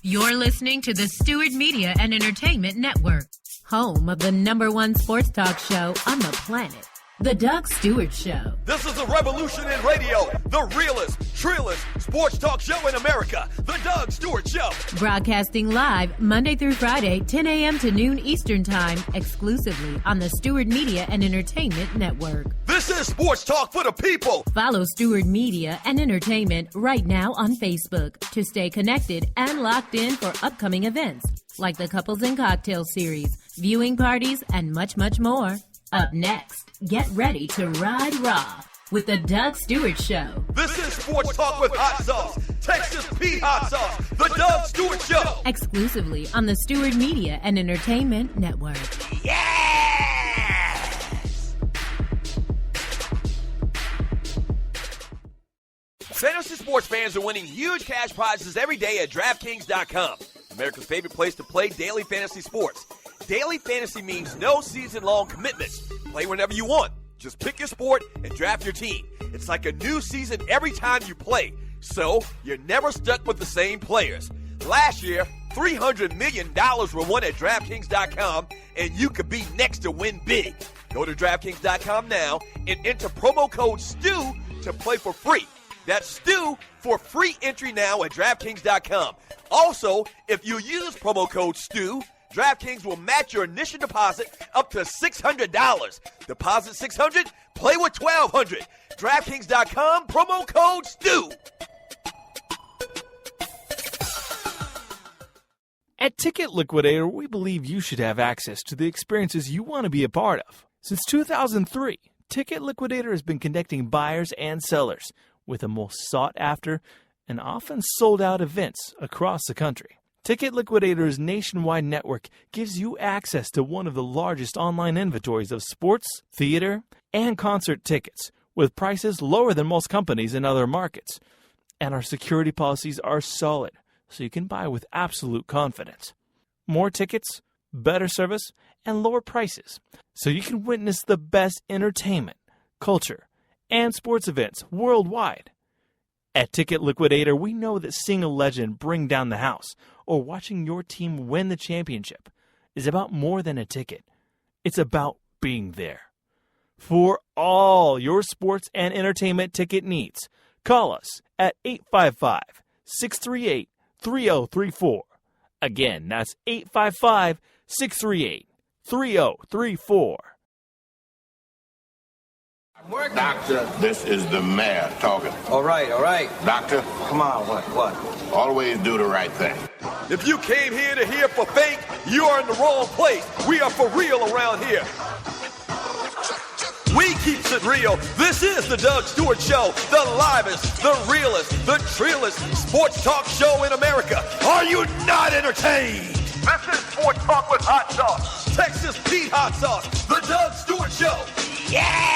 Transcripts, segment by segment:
You're listening to the Stewart Media and Entertainment Network, home of the #1 sports talk show on the planet, The Doug Stewart Show. This is a revolution in radio, the realest, trillest sports talk show in America, The Doug Stewart Show. Broadcasting live Monday through Friday, 10 a.m. to noon Eastern Time, exclusively on the Stewart Media and Entertainment Network. This is sports talk for the people. Follow Stewart Media and Entertainment right now on Facebook to stay connected and locked in for upcoming events like the Couples and Cocktail Series, viewing parties, and much, much more. Up next, get ready to ride raw with the Doug Stewart Show. This is sports talk with hot sauce, Texas Pete hot sauce, the Doug Stewart Show. Exclusively on the Stewart Media and Entertainment Network. Yes! Fantasy sports fans are winning huge cash prizes every day at DraftKings.com. America's favorite place to play daily fantasy sports. Daily fantasy means no season-long commitments. Play whenever you want. Just pick your sport and draft your team. It's like a new season every time you play, so you're never stuck with the same players. Last year, $300 million were won at DraftKings.com, and you could be next to win big. Go to DraftKings.com now and enter promo code STEW to play for free. That's STEW for free entry now at DraftKings.com. Also, if you use promo code STEW, DraftKings will match your initial deposit up to $600. Deposit $600, play with $1,200. DraftKings.com, promo code STEW. At Ticket Liquidator, we believe you should have access to the experiences you want to be a part of. Since 2003, Ticket Liquidator has been connecting buyers and sellers with the most sought-after and often sold-out events across the country. Ticket Liquidator's nationwide network gives you access to one of the largest online inventories of sports, theater, and concert tickets, with prices lower than most companies in other markets. And our security policies are solid, so you can buy with absolute confidence. More tickets, better service, and lower prices, so you can witness the best entertainment, culture, and sports events worldwide. At Ticket Liquidator, we know that seeing a legend bring down the house or watching your team win the championship is about more than a ticket. It's about being there. For all your sports and entertainment ticket needs, call us at 855-638-3034. Again, that's 855-638-3034. Doctor, this is the mayor talking. All right. Doctor, Come on, what? always do the right thing. If you came here to hear for fake, you are in the wrong place. We are for real around here. We keeps it real. This is the Doug Stewart Show, the livest, the realest, the trillest sports talk show in America. Are you not entertained? This is Sports Talk with Hot Sauce, Texas Pete Hot Sauce, the Doug Stewart Show. Yes!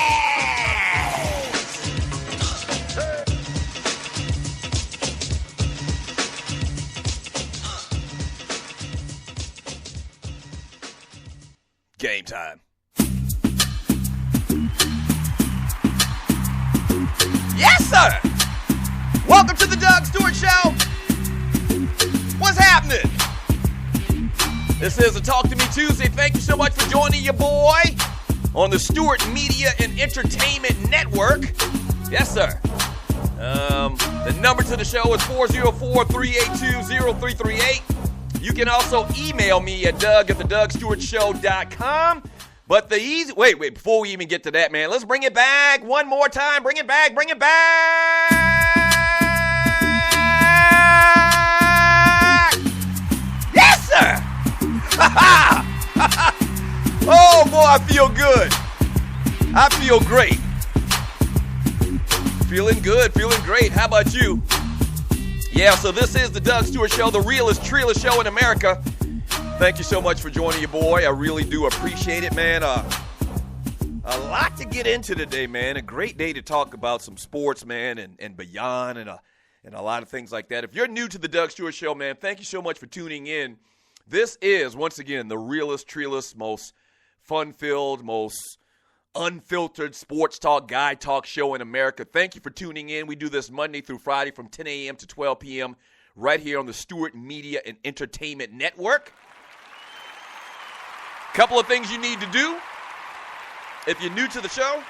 Game time. Yes, sir! Welcome to the Doug Stewart Show. What's happening? This is a Talk to Me Tuesday. Thank you so much for joining your boy on the Stewart Media and Entertainment Network. Yes, sir. The number to the show is 404-382-0338. You can also email me at doug@thedougstewartshow.com. But the easy... Wait, before we even get to that, man, let's bring it back one more time. Bring it back. Yes, sir! Oh, boy, I feel good. I feel great. Feeling good, feeling great. How about you? Yeah, so this is the Doug Stewart Show, the realest, trillest show in America. Thank you so much for joining your boy. I really do appreciate it, man. A lot to get into today, man. A great day to talk about some sports, man, and beyond, and a lot of things like that. If you're new to the Doug Stewart Show, man, thank you so much for tuning in. This is, once again, the realest, trillest, most fun-filled, most unfiltered sports talk, guy talk show in America. Thank you for tuning in. We do this Monday through Friday from 10 a.m. to 12 p.m. right here on the Stewart Media and Entertainment Network. Couple of things you need to do if you're new to the show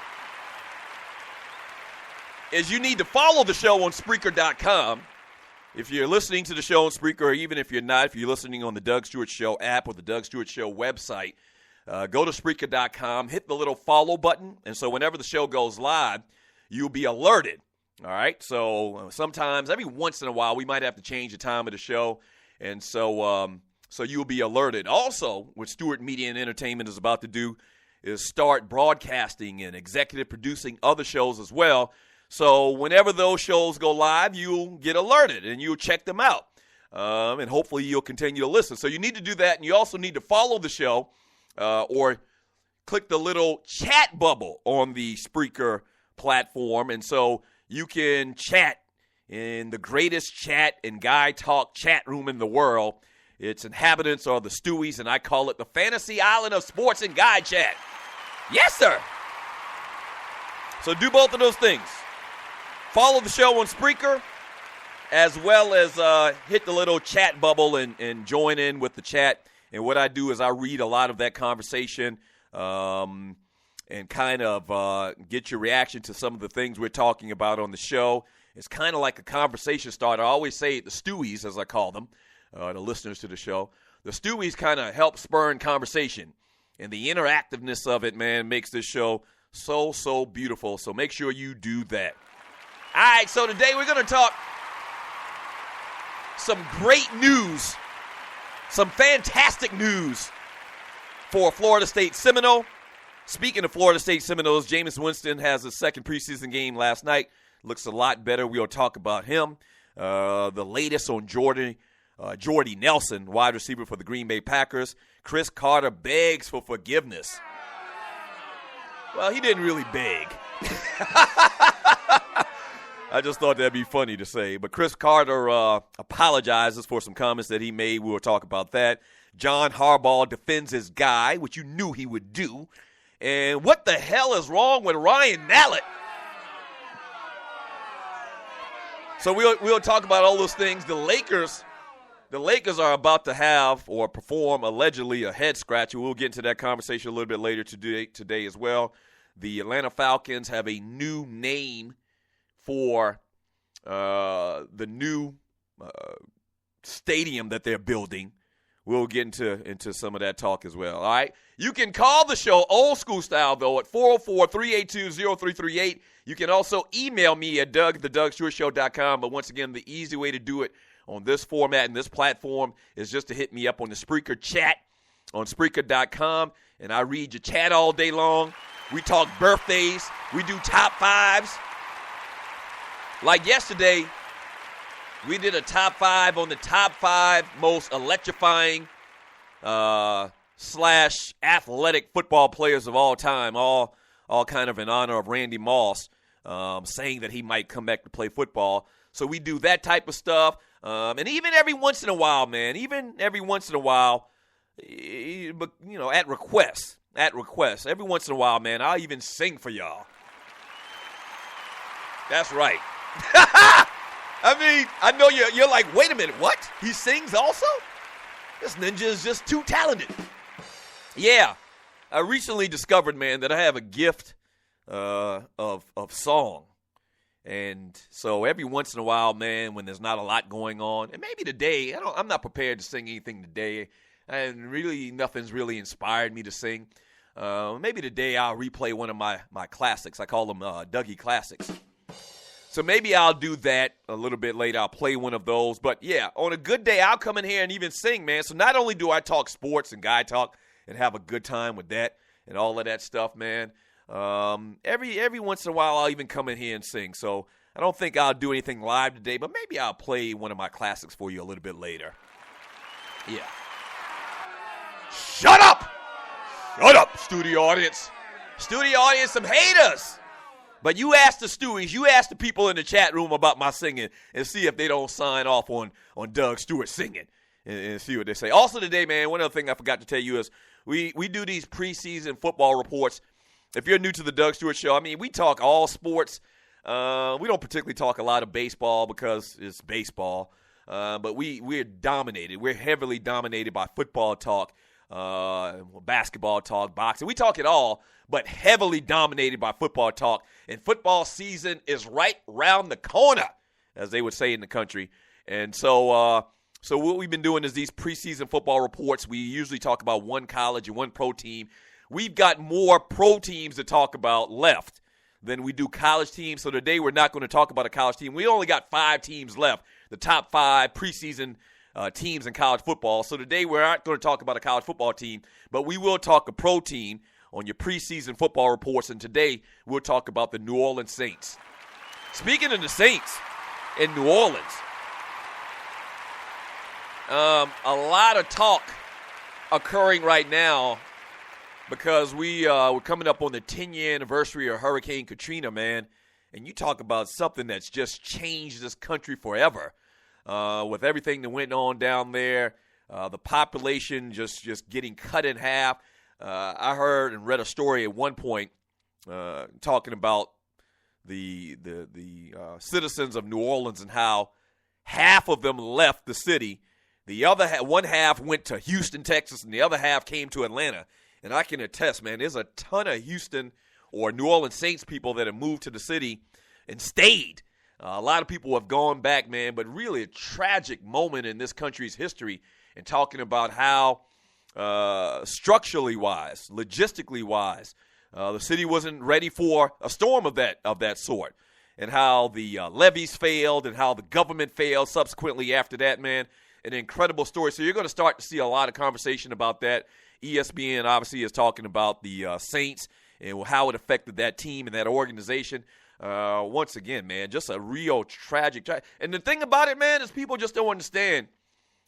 is you need to follow the show on Spreaker.com. If you're listening to the show on Spreaker, or even if you're not, if you're listening on the Doug Stewart Show app or the Doug Stewart Show website, go to Spreaker.com, hit the little follow button, and so whenever the show goes live, you'll be alerted. All right? So sometimes, every once in a while, we might have to change the time of the show, and so you'll be alerted. Also, what Stewart Media and Entertainment is about to do is start broadcasting and executive producing other shows as well. So whenever those shows go live, you'll get alerted and you'll check them out. And hopefully you'll continue to listen. So you need to do that, and you also need to follow the show or click the little chat bubble on the Spreaker platform. And so you can chat in the greatest chat and guy talk chat room in the world. Its inhabitants are the Stewies, and I call it the Fantasy Island of Sports and Guy Chat. Yes, sir. So do both of those things. Follow the show on Spreaker, as well as hit the little chat bubble and join in with the chat. And what I do is I read a lot of that conversation and kind of get your reaction to some of the things we're talking about on the show. It's kind of like a conversation starter. I always say the Stewies, as I call them, the listeners to the show. The Stewies kind of help spur conversation. And the interactiveness of it, man, makes this show so beautiful. So make sure you do that. All right, so today we're going to talk some great news, some fantastic news for Florida State Seminole. Speaking of Florida State Seminoles, Jameis Winston has his second preseason game last night. Looks a lot better. We'll talk about him. The latest on Jordy Nelson, wide receiver for the Green Bay Packers. Chris Carter begs for forgiveness. Well, he didn't really beg. I just thought that'd be funny to say. But Chris Carter apologizes for some comments that he made. We'll talk about that. John Harbaugh defends his guy, which you knew he would do. And what the hell is wrong with Ryan Mallett? So we'll talk about all those things. The Lakers are about to have or perform allegedly a head scratcher. We'll get into that conversation a little bit later today as well. The Atlanta Falcons have a new name for the new stadium that they're building. We'll get into some of that talk as well. All right. You can call the show old school style, though, at 404-382-0338. You can also email me at doug@thedougstewartshow.com. But once again, the easy way to do it on this format and this platform is just to hit me up on the Spreaker chat on Spreaker.com. And I read your chat all day long. We talk birthdays. We do top fives. Like yesterday, we did a top five on the top five most electrifying slash athletic football players of all time, all kind of in honor of Randy Moss, saying that he might come back to play football. So we do that type of stuff. And even every once in a while, man, but, you know, at request, every once in a while, man, I'll even sing for y'all. That's right. I mean, I know you're like, wait a minute, what? He sings also? This ninja is just too talented. Yeah, I recently discovered, man, that I have a gift of song. And so every once in a while, man, when there's not a lot going on, and maybe today, I'm not prepared to sing anything today, and really nothing's really inspired me to sing. Maybe today I'll replay one of my classics. I call them Dougie Classics. So maybe I'll do that a little bit later. I'll play one of those. But, yeah, on a good day, I'll come in here and even sing, man. So not only do I talk sports and guy talk and have a good time with that and all of that stuff, man, every once in a while I'll even come in here and sing. So I don't think I'll do anything live today, but maybe I'll play one of my classics for you a little bit later. Yeah. Shut up! Shut up, studio audience. Studio audience, some haters. But you ask the Stewies, you ask the people in the chat room about my singing and see if they don't sign off on Doug Stewart singing and see what they say. Also today, man, one other thing I forgot to tell you is we do these preseason football reports. If you're new to the Doug Stewart Show, I mean, we talk all sports. We don't particularly talk a lot of baseball because it's baseball. But we're dominated. We're heavily dominated by football talk, basketball talk, boxing. We talk it all, but heavily dominated by football talk. And football season is right round the corner, as they would say in the country. And so what we've been doing is these preseason football reports. We usually talk about one college and one pro team. We've got more pro teams to talk about left than we do college teams. So today we're not going to talk about a college team. We only got 5 teams left, the top 5 preseason teams in college football. So today we're not going to talk about a college football team, but we will talk a pro team on your preseason football reports. And today we'll talk about the New Orleans Saints. Speaking of the Saints in New Orleans, a lot of talk occurring right now because we're coming up on the 10-year anniversary of Hurricane Katrina, man. And you talk about something that's just changed this country forever. With everything that went on down there, the population just getting cut in half. I heard and read a story at one point talking about the citizens of New Orleans and how half of them left the city. The other one half went to Houston, Texas, and the other half came to Atlanta. And I can attest, man, there's a ton of Houston or New Orleans Saints people that have moved to the city and stayed. A lot of people have gone back, man, but really a tragic moment in this country's history, and talking about how structurally wise, logistically wise, the city wasn't ready for a storm of that sort, and how the levees failed and how the government failed subsequently after that, man. An incredible story. So you're going to start to see a lot of conversation about that. ESPN obviously is talking about the Saints and how it affected that team and that organization. Once again, man, just a real tragic. And the thing about it, man, is people just don't understand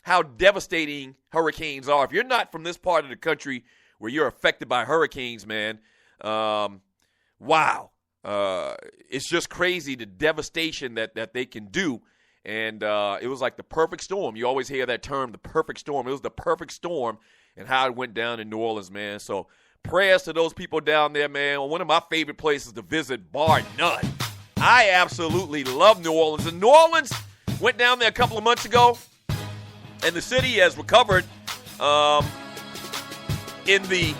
how devastating hurricanes are. If you're not from this part of the country where you're affected by hurricanes, man, wow. It's just crazy the devastation that they can do. And it was like the perfect storm. You always hear that term, the perfect storm. It was the perfect storm and how it went down in New Orleans, man. So prayers to those people down there, man. One of my favorite places to visit, bar none. I absolutely love New Orleans. And New Orleans went down there a couple of months ago, and the city has recovered in the,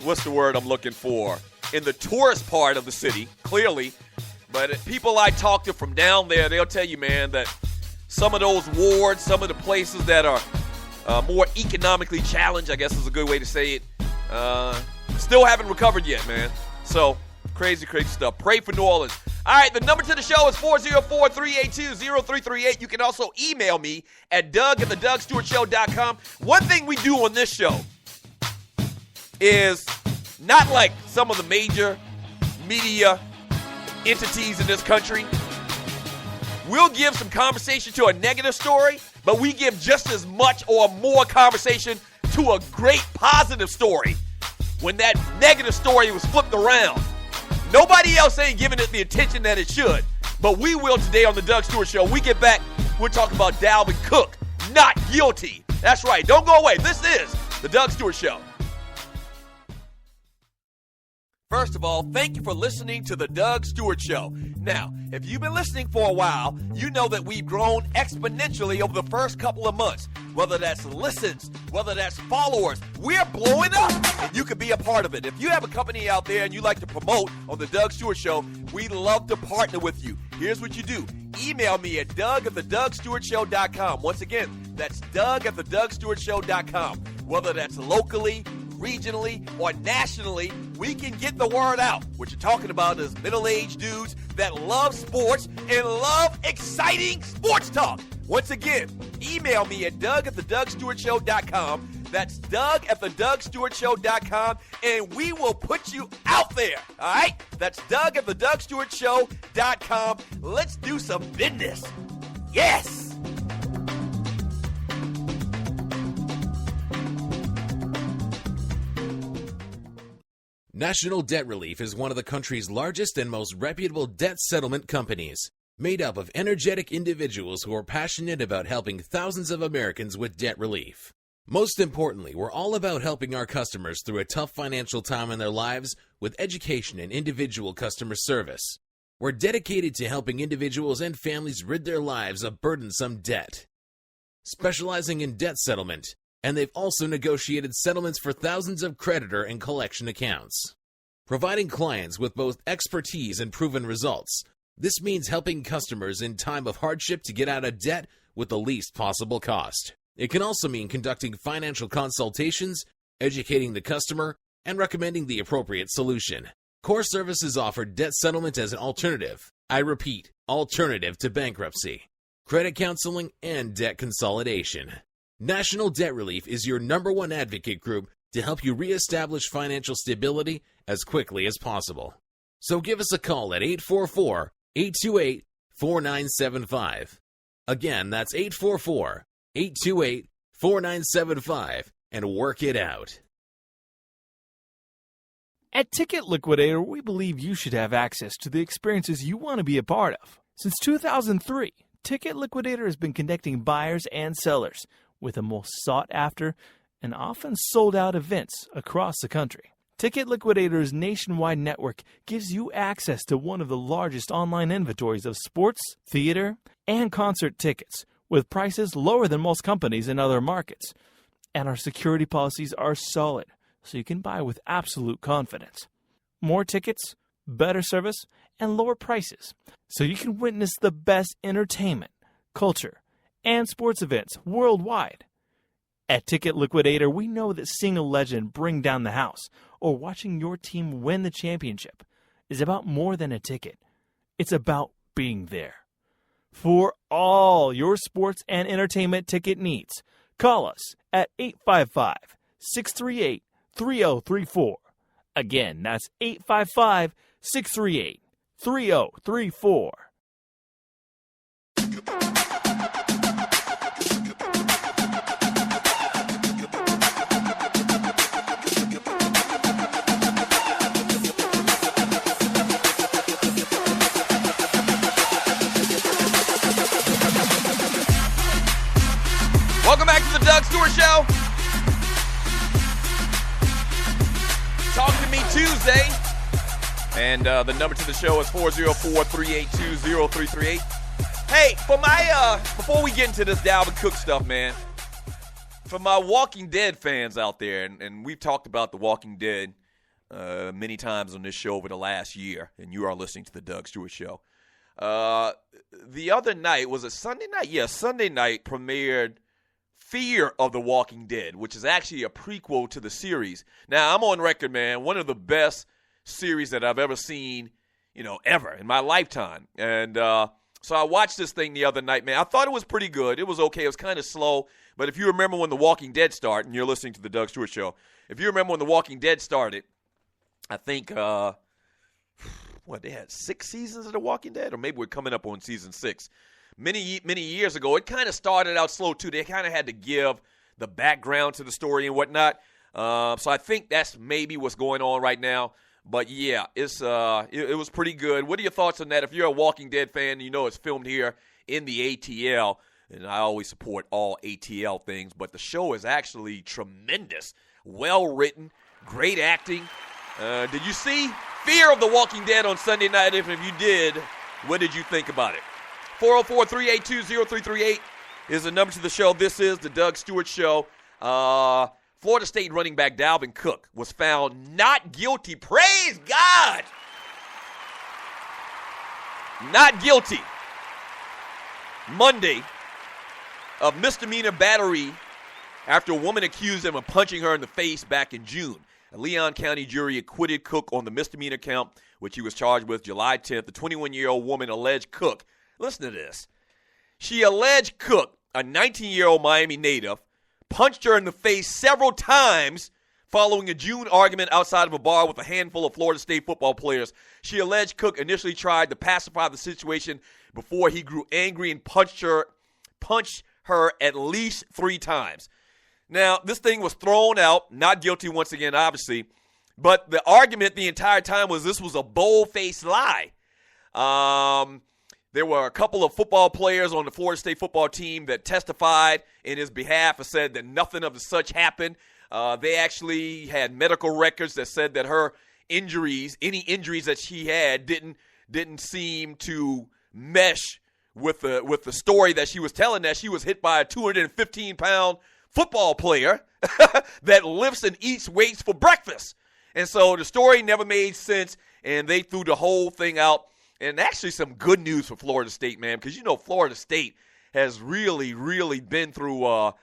what's the word I'm looking for? In the tourist part of the city, clearly. But people I talk to from down there, they'll tell you, man, that some of those wards, some of the places that are more economically challenged, I guess is a good way to say it, still haven't recovered yet, man. So, crazy stuff. Pray for New Orleans. All right, the number to the show is 404-382-0338. You can also email me at doug@thedougstewartshow.com. One thing we do on this show is not like some of the major media entities in this country. We'll give some conversation to a negative story, but we give just as much or more conversation to a great positive story when that negative story was flipped around. Nobody else ain't giving it the attention that it should, but we will today on the Doug Stewart Show. When we get back, we'll talk about Dalvin Cook not guilty. That's right. Don't go away. This is the Doug Stewart Show. First of all, thank you for listening to the Doug Stewart Show. Now, if you've been listening for a while, you know that we've grown exponentially over the first couple of months. Whether that's listens, whether that's followers, we're blowing up, and you can be a part of it. If you have a company out there and you like to promote on the Doug Stewart Show, we'd love to partner with you. Here's what you do. Email me at doug@thedougstewartshow.com. Once again, that's doug@thedougstewartshow.com. Whether that's locally, regionally, or nationally, we can get the word out. What you're talking about is middle-aged dudes that love sports and love exciting sports talk. Once again, email me at doug@thedougstewartshow.com. That's doug@thedougstewartshow.com, and we will put you out there. All right? That's doug@thedougstewartshow.com. Let's do some business. Yes! National Debt Relief is one of the country's largest and most reputable debt settlement companies, made up of energetic individuals who are passionate about helping thousands of Americans with debt relief. Most importantly, we're all about helping our customers through a tough financial time in their lives with education and individual customer service. We're dedicated to helping individuals and families rid their lives of burdensome debt, specializing in debt settlement, and they've also negotiated settlements for thousands of creditor and collection accounts. Providing clients with both expertise and proven results, this means helping customers in time of hardship to get out of debt with the least possible cost. It can also mean conducting financial consultations, educating the customer, and recommending the appropriate solution. Core Services offer debt settlement as an alternative. I repeat, alternative to bankruptcy, credit counseling, and debt consolidation. National Debt Relief is your #1 advocate group to help you reestablish financial stability as quickly as possible. So give us a call at 844-828-4975. Again, that's 844-828-4975, and work it out. At Ticket Liquidator, we believe you should have access to the experiences you want to be a part of. Since 2003, Ticket Liquidator has been connecting buyers and sellers with the most sought-after and often sold-out events across the country. Ticket Liquidator's nationwide network gives you access to one of the largest online inventories of sports, theater, and concert tickets, with prices lower than most companies in other markets. And our security policies are solid, so you can buy with absolute confidence. More tickets, better service, and lower prices, so you can witness the best entertainment, culture, and sports events worldwide. At Ticket Liquidator, we know that seeing a legend bring down the house or watching your team win the championship is about more than a ticket. It's about being there. For all your sports and entertainment ticket needs, call us at 855-638-3034. Again, that's 855-638-3034. Welcome back to the Doug Stewart Show. Talk to me Tuesday. And the number to the show is 404-382-0338. Hey, for my before we get into this Dalvin Cook stuff, man, for my Walking Dead fans out there, and we've talked about The Walking Dead many times on this show over the last year, and you are listening to the Doug Stewart Show. The other night, was it Sunday night? Yeah, Sunday night premiered Fear of the Walking Dead, which is actually a prequel to the series. Now, I'm on record, man, one of the best series that I've ever seen, ever in my lifetime. And so I watched this thing the other night, man. I thought it was pretty good. It was okay. It was kind of slow. But if you remember when The Walking Dead started, and you're listening to the Doug Stewart Show, if you remember when The Walking Dead started, I think, they had 6 seasons of The Walking Dead? Or maybe we're coming up on season 6. Many years ago, it kind of started out slow, too. They kind of had to give the background to the story and whatnot. So I think that's maybe what's going on right now. But, yeah, it was pretty good. What are your thoughts on that? If you're a Walking Dead fan, you know it's filmed here in the ATL. And I always support all ATL things. But the show is actually tremendous. Well-written, great acting. Did you see Fear of the Walking Dead on Sunday night? If you did, what did you think about it? 404-382-0338 is the number to the show. This is the Doug Stewart Show. Florida State running back Dalvin Cook was found not guilty. Praise God! Not guilty. Monday of misdemeanor battery after a woman accused him of punching her in the face back in June. A Leon County jury acquitted Cook on the misdemeanor count, which he was charged with July 10th. The 21-year-old woman alleged Cook. Listen to this. She alleged Cook, a 19-year-old Miami native, punched her in the face several times following a June argument outside of a bar with a handful of Florida State football players. She alleged Cook initially tried to pacify the situation before he grew angry and punched her at least 3 times. Now, this thing was thrown out, not guilty once again, obviously, but the argument the entire time was this was a bold-faced lie. There were a couple of football players on the Florida State football team that testified in his behalf and said that nothing of such happened. They actually had medical records that said that her injuries, any injuries that she had, didn't didn't seem to mesh with the story that she was telling, that she was hit by a 215-pound football player that lifts and eats weights for breakfast. And so the story never made sense, and they threw the whole thing out. And actually some good news for Florida State, man, because, Florida State has really, really been through a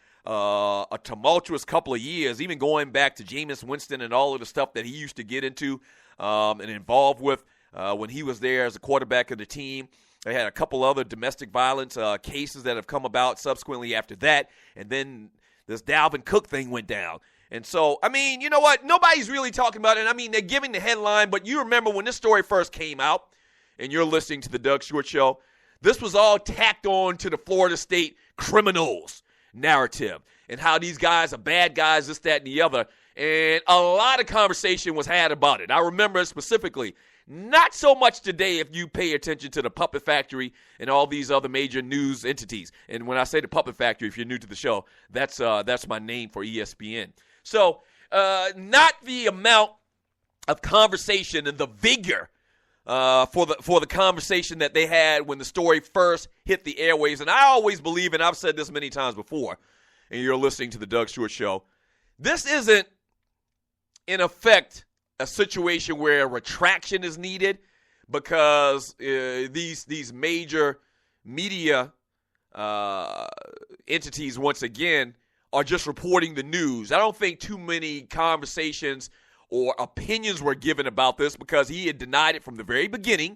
tumultuous couple of years, even going back to Jameis Winston and all of the stuff that he used to get into and involved with when he was there as a quarterback of the team. They had a couple other domestic violence cases that have come about subsequently after that, and then this Dalvin Cook thing went down. And so, you know what? Nobody's really talking about it. They're giving the headline, but you remember when this story first came out, and you're listening to the Doug Stewart Show, this was all tacked on to the Florida State criminals narrative and how these guys are bad guys, this, that, and the other. And a lot of conversation was had about it. I remember specifically, not so much today if you pay attention to the Puppet Factory and all these other major news entities. And when I say the Puppet Factory, if you're new to the show, that's my name for ESPN. So not the amount of conversation and the vigor for the conversation that they had when the story first hit the airwaves. And I always believe, and I've said this many times before, and you're listening to the Doug Stewart Show, this isn't, in effect, a situation where a retraction is needed, because these major media entities, once again, are just reporting the news. I don't think too many conversations or opinions were given about this, because he had denied it from the very beginning.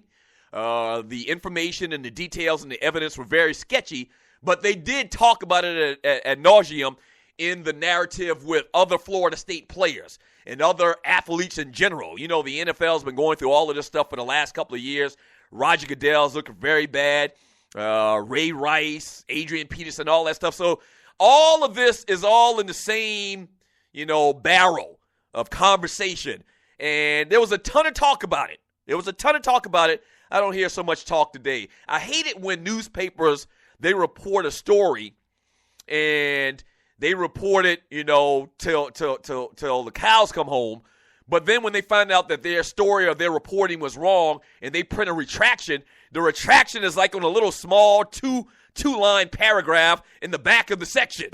The information and the details and the evidence were very sketchy, but they did talk about it ad nauseum in the narrative with other Florida State players and other athletes in general. The NFL's been going through all of this stuff for the last couple of years. Roger Goodell's looking very bad. Ray Rice, Adrian Peterson, all that stuff. So all of this is all in the same, barrel of conversation. And there was a ton of talk about it. I don't hear so much talk today. I hate it when newspapers, they report a story and they report it, till the cows come home. But then when they find out that their story or their reporting was wrong and they print a retraction, the retraction is like on a little small two-line paragraph in the back of the section.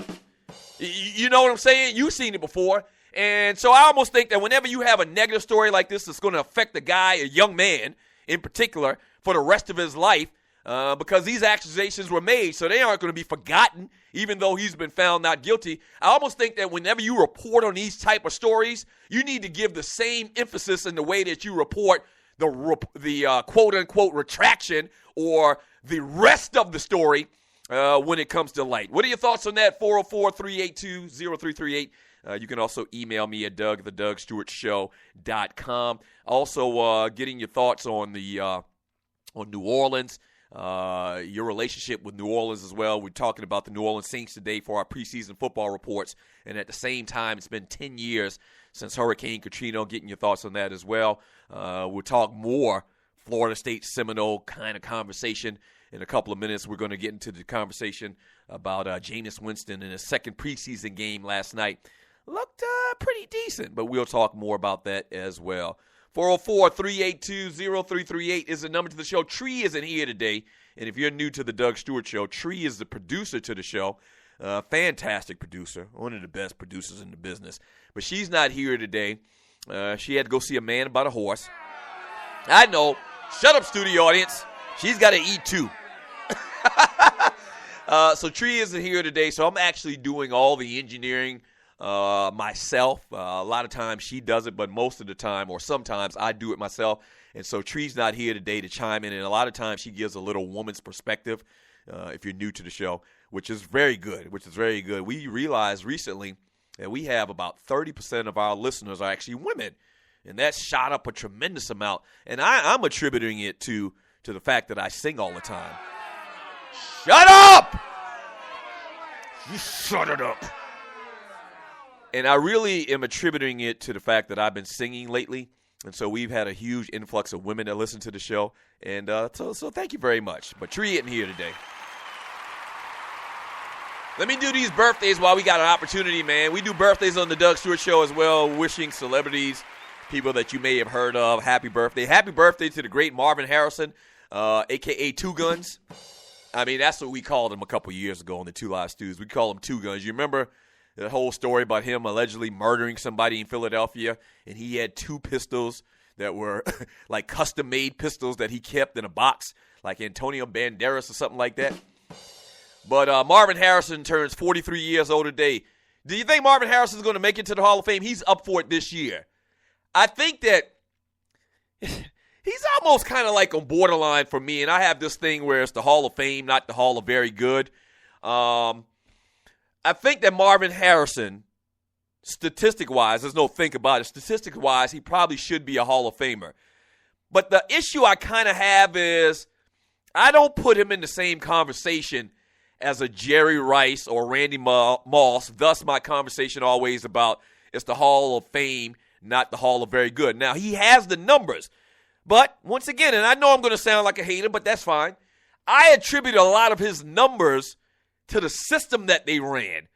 You know what I'm saying? You've seen it before. And so I almost think that whenever you have a negative story like this that's going to affect a guy, a young man in particular, for the rest of his life, because these accusations were made, so they aren't going to be forgotten, even though he's been found not guilty. I almost think that whenever you report on these type of stories, you need to give the same emphasis in the way that you report the quote-unquote retraction or the rest of the story when it comes to light. What are your thoughts on that? 404-382-0338. You can also email me at doug@thedougstewartshow.com. Also, getting your thoughts on on New Orleans, your relationship with New Orleans as well. We're talking about the New Orleans Saints today for our preseason football reports. And at the same time, it's been 10 years since Hurricane Katrina. Getting your thoughts on that as well. We'll talk more Florida State Seminole kind of conversation in a couple of minutes. We're going to get into the conversation about Jameis Winston in his second preseason game last night. Looked pretty decent, but we'll talk more about that as well. 404-382-0338 is the number to the show. Tree isn't here today, and if you're new to the Doug Stewart Show, Tree is the producer to the show. Fantastic producer, one of the best producers in the business. But she's not here today. She had to go see a man about a horse. I know. Shut up, studio audience. She's got to eat too. So Tree isn't here today, so I'm actually doing all the engineering myself. A lot of times she does it, but most of the time, or sometimes, I do it myself. And so Tree's not here today to chime in, and a lot of times she gives a little woman's perspective if you're new to the show, which is very good. We realized recently that we have about 30% of our listeners are actually women, and that's shot up a tremendous amount. And I'm attributing it to the fact that I sing all the time. Shut up! You shut it up. And I really am attributing it to the fact that I've been singing lately. And so we've had a huge influx of women that listen to the show. And so thank you very much. But Tree isn't here today. Let me do these birthdays while we got an opportunity, man. We do birthdays on the Doug Stewart Show as well, wishing celebrities, people that you may have heard of. Happy birthday. Happy birthday to the great Marvin Harrison, a.k.a. Two Guns. I mean, that's what we called him a couple years ago on the Two Live Stews. We call him Two Guns. You remember the whole story about him allegedly murdering somebody in Philadelphia, and he had two pistols that were like custom-made pistols that he kept in a box, like Antonio Banderas or something like that. But Marvin Harrison turns 43 years old today. Do you think Marvin Harrison is going to make it to the Hall of Fame? He's up for it this year. I think that he's almost kind of like on borderline for me, and I have this thing where it's the Hall of Fame, not the Hall of Very Good. I think that Marvin Harrison, statistic-wise, there's no think about it, statistic-wise, he probably should be a Hall of Famer. But the issue I kind of have is I don't put him in the same conversation as a Jerry Rice or Randy Moss. Thus, my conversation always about it's the Hall of Fame, not the Hall of Very Good. Now, he has the numbers. But, once again, and I know I'm going to sound like a hater, but that's fine. I attribute a lot of his numbers to the system that they ran,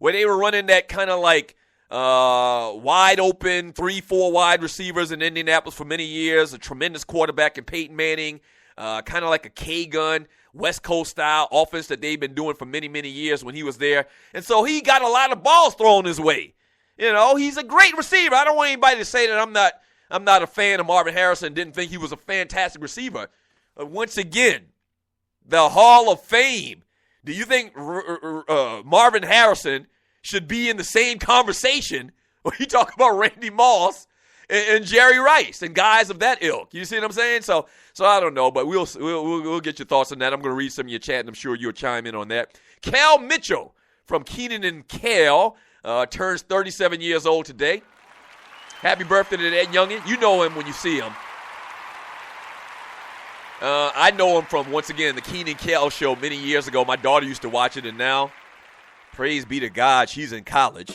where they were running that kind of like wide open 3-4 wide receivers in Indianapolis for many years, a tremendous quarterback in Peyton Manning, kind of like a K-gun, West Coast style offense that they've been doing for many, many years when he was there. And so he got a lot of balls thrown his way. You know, he's a great receiver. I don't want anybody to say that I'm not a fan of Marvin Harrison, didn't think he was a fantastic receiver. Once again, the Hall of Fame. Do you think Marvin Harrison should be in the same conversation when you talk about Randy Moss and Jerry Rice and guys of that ilk? You see what I'm saying? So I don't know, but we'll get your thoughts on that. I'm going to read some of your chat, and I'm sure you'll chime in on that. Cal Mitchell from Keenan and Cal turns 37 years old today. Happy birthday to that youngin'. You know him when you see him. I know him from, once again, the Keenan Kel show many years ago. My daughter used to watch it, and now, praise be to God, she's in college.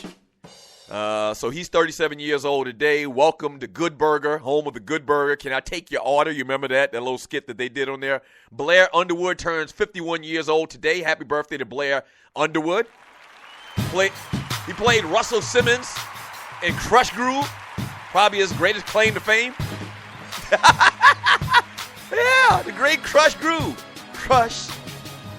So he's 37 years old today. Welcome to Good Burger, home of the Good Burger. Can I take your order? You remember that little skit that they did on there? Blair Underwood turns 51 years old today. Happy birthday to Blair Underwood. He played Russell Simmons in Crush Groove, probably his greatest claim to fame. Yeah, the great Crush Groove. Crush,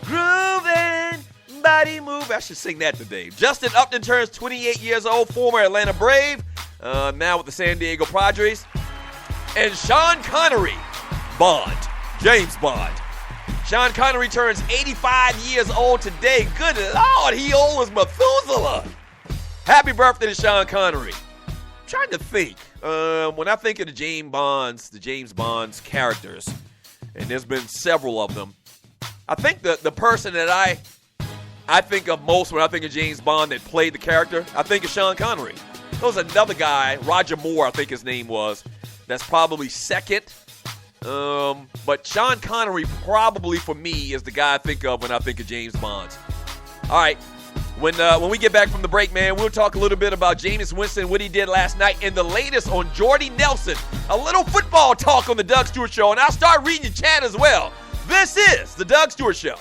groove, and body move. I should sing that today. Justin Upton turns 28 years old, former Atlanta Brave, now with the San Diego Padres. And Sean Connery, Bond, James Bond. Sean Connery turns 85 years old today. Good Lord, he old as Methuselah. Happy birthday to Sean Connery. I'm trying to think. When I think of the James Bond's characters, and there's been several of them, I think the person that I think of most when I think of James Bond that played the character, I think of Sean Connery. There was another guy, Roger Moore, I think his name was, that's probably second. But Sean Connery probably for me is the guy I think of when I think of James Bond. All right. When we get back from the break, man, we'll talk a little bit about Jameis Winston, what he did last night, and the latest on Jordy Nelson. A little football talk on the Doug Stewart Show, and I'll start reading your chat as well. This is the Doug Stewart Show.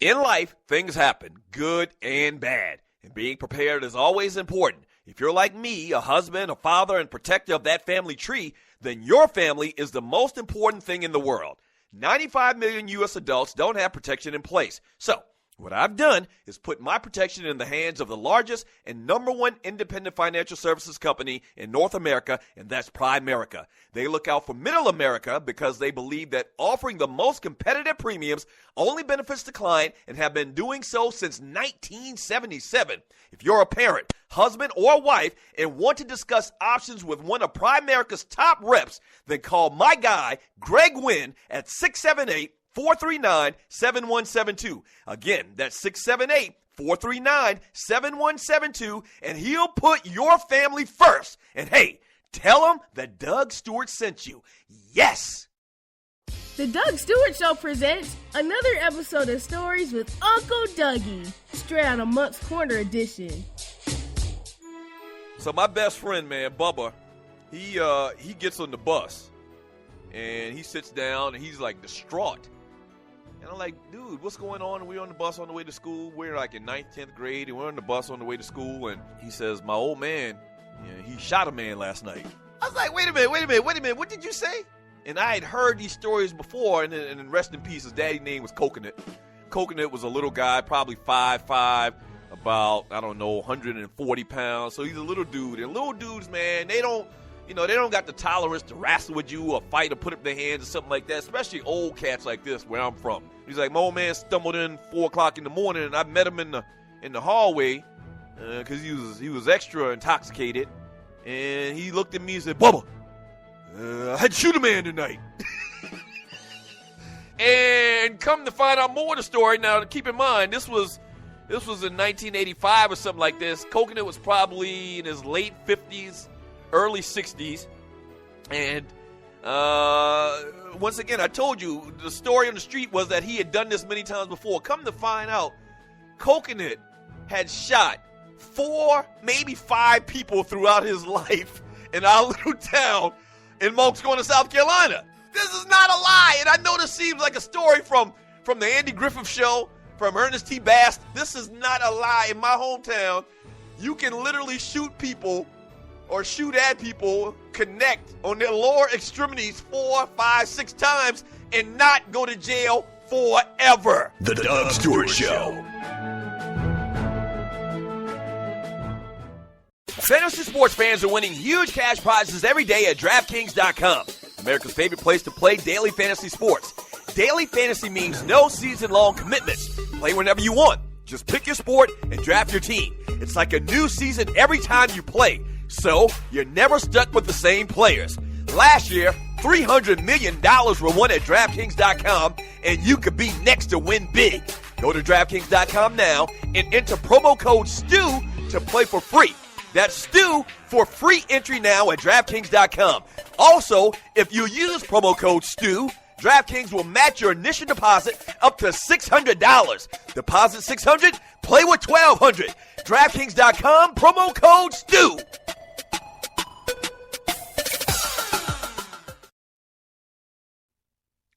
In life, things happen, good and bad, and being prepared is always important. If you're like me, a husband, a father, and protector of that family tree, then your family is the most important thing in the world. 95 million U.S. adults don't have protection in place. So, what I've done is put my protection in the hands of the largest and number one independent financial services company in North America, and that's Primerica. They look out for middle America because they believe that offering the most competitive premiums only benefits the client and have been doing so since 1977. If you're a parent, husband, or wife and want to discuss options with one of Primerica's top reps, then call my guy, Greg Wynn, at 678-439-7172. Again, that's 678-439-7172, and he'll put your family first. And hey, tell him that Doug Stewart sent you. Yes! The Doug Stewart Show presents another episode of Stories with Uncle Dougie, straight out of Monk's Corner edition. So my best friend, man, Bubba, he gets on the bus, and he sits down, and he's like distraught. And I'm like, dude, what's going on? And we're on the bus on the way to school. We're like in 9th, 10th grade, and we're on the bus on the way to school. And he says, my old man, he shot a man last night. I was like, wait a minute. What did you say? And I had heard these stories before, and rest in peace, his daddy's name was Coconut. Coconut was a little guy, probably 5'5", about, 140 pounds. So he's a little dude. And little dudes, man, they don't got the tolerance to wrestle with you or fight or put up their hands or something like that, especially old cats like this where I'm from. He's like, my old man stumbled in 4 o'clock in the morning, and I met him in the hallway because he was extra intoxicated. And he looked at me and said, Bubba, I had to shoot a man tonight. And come to find out more of the story, now keep in mind, this was in 1985 or something like this. Coconut was probably in his late 50s, early 60s. And once again, I told you, the story on the street was that he had done this many times before. Come to find out, Coconut had shot 4, maybe 5 people throughout his life in our little town in Moncks Corner, South Carolina. This is not a lie. And I know this seems like a story from the Andy Griffith Show, from Ernest T. Bass. This is not a lie. In my hometown, you can literally shoot people or shoot at people, connect on their lower extremities 4, 5, 6 times and not go to jail forever. The Doug Stewart Show. Fantasy sports fans are winning huge cash prizes every day at DraftKings.com. America's favorite place to play daily fantasy sports. Daily fantasy means no season-long commitments. Play whenever you want. Just pick your sport and draft your team. It's like a new season every time you play. So, you're never stuck with the same players. Last year, $300 million were won at DraftKings.com, and you could be next to win big. Go to DraftKings.com now and enter promo code STU to play for free. That's STU for free entry now at DraftKings.com. Also, if you use promo code STU, DraftKings will match your initial deposit up to $600. Deposit $600, play with $1,200. DraftKings.com, promo code STU.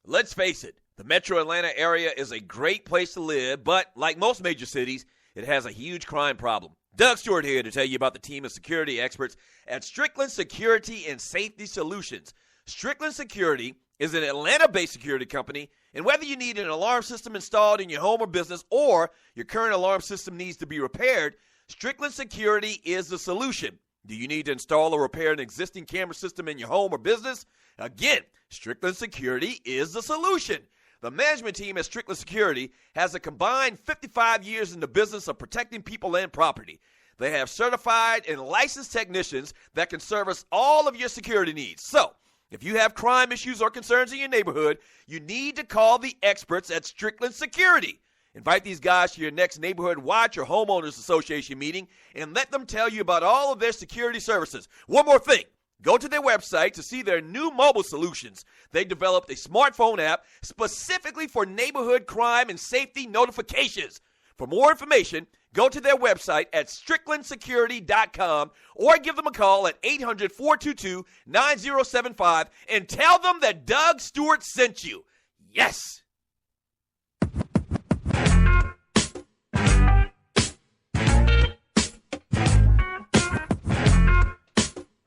Let's face it, the metro Atlanta area is a great place to live, but like most major cities, it has a huge crime problem. Doug Stewart here to tell you about the team of security experts at Strickland Security and Safety Solutions. Strickland Security is an Atlanta-based security company, and whether you need an alarm system installed in your home or business or your current alarm system needs to be repaired, Strickland Security is the solution. Do you need to install or repair an existing camera system in your home or business? Again, Strickland Security is the solution. The management team at Strickland Security has a combined 55 years in the business of protecting people and property. They have certified and licensed technicians that can service all of your security needs. So, if you have crime issues or concerns in your neighborhood, you need to call the experts at Strickland Security. Invite these guys to your next neighborhood watch or homeowners association meeting and let them tell you about all of their security services. One more thing. Go to their website to see their new mobile solutions. They developed a smartphone app specifically for neighborhood crime and safety notifications. For more information, go to their website at stricklandsecurity.com or give them a call at 800-422-9075 and tell them that Doug Stewart sent you. Yes.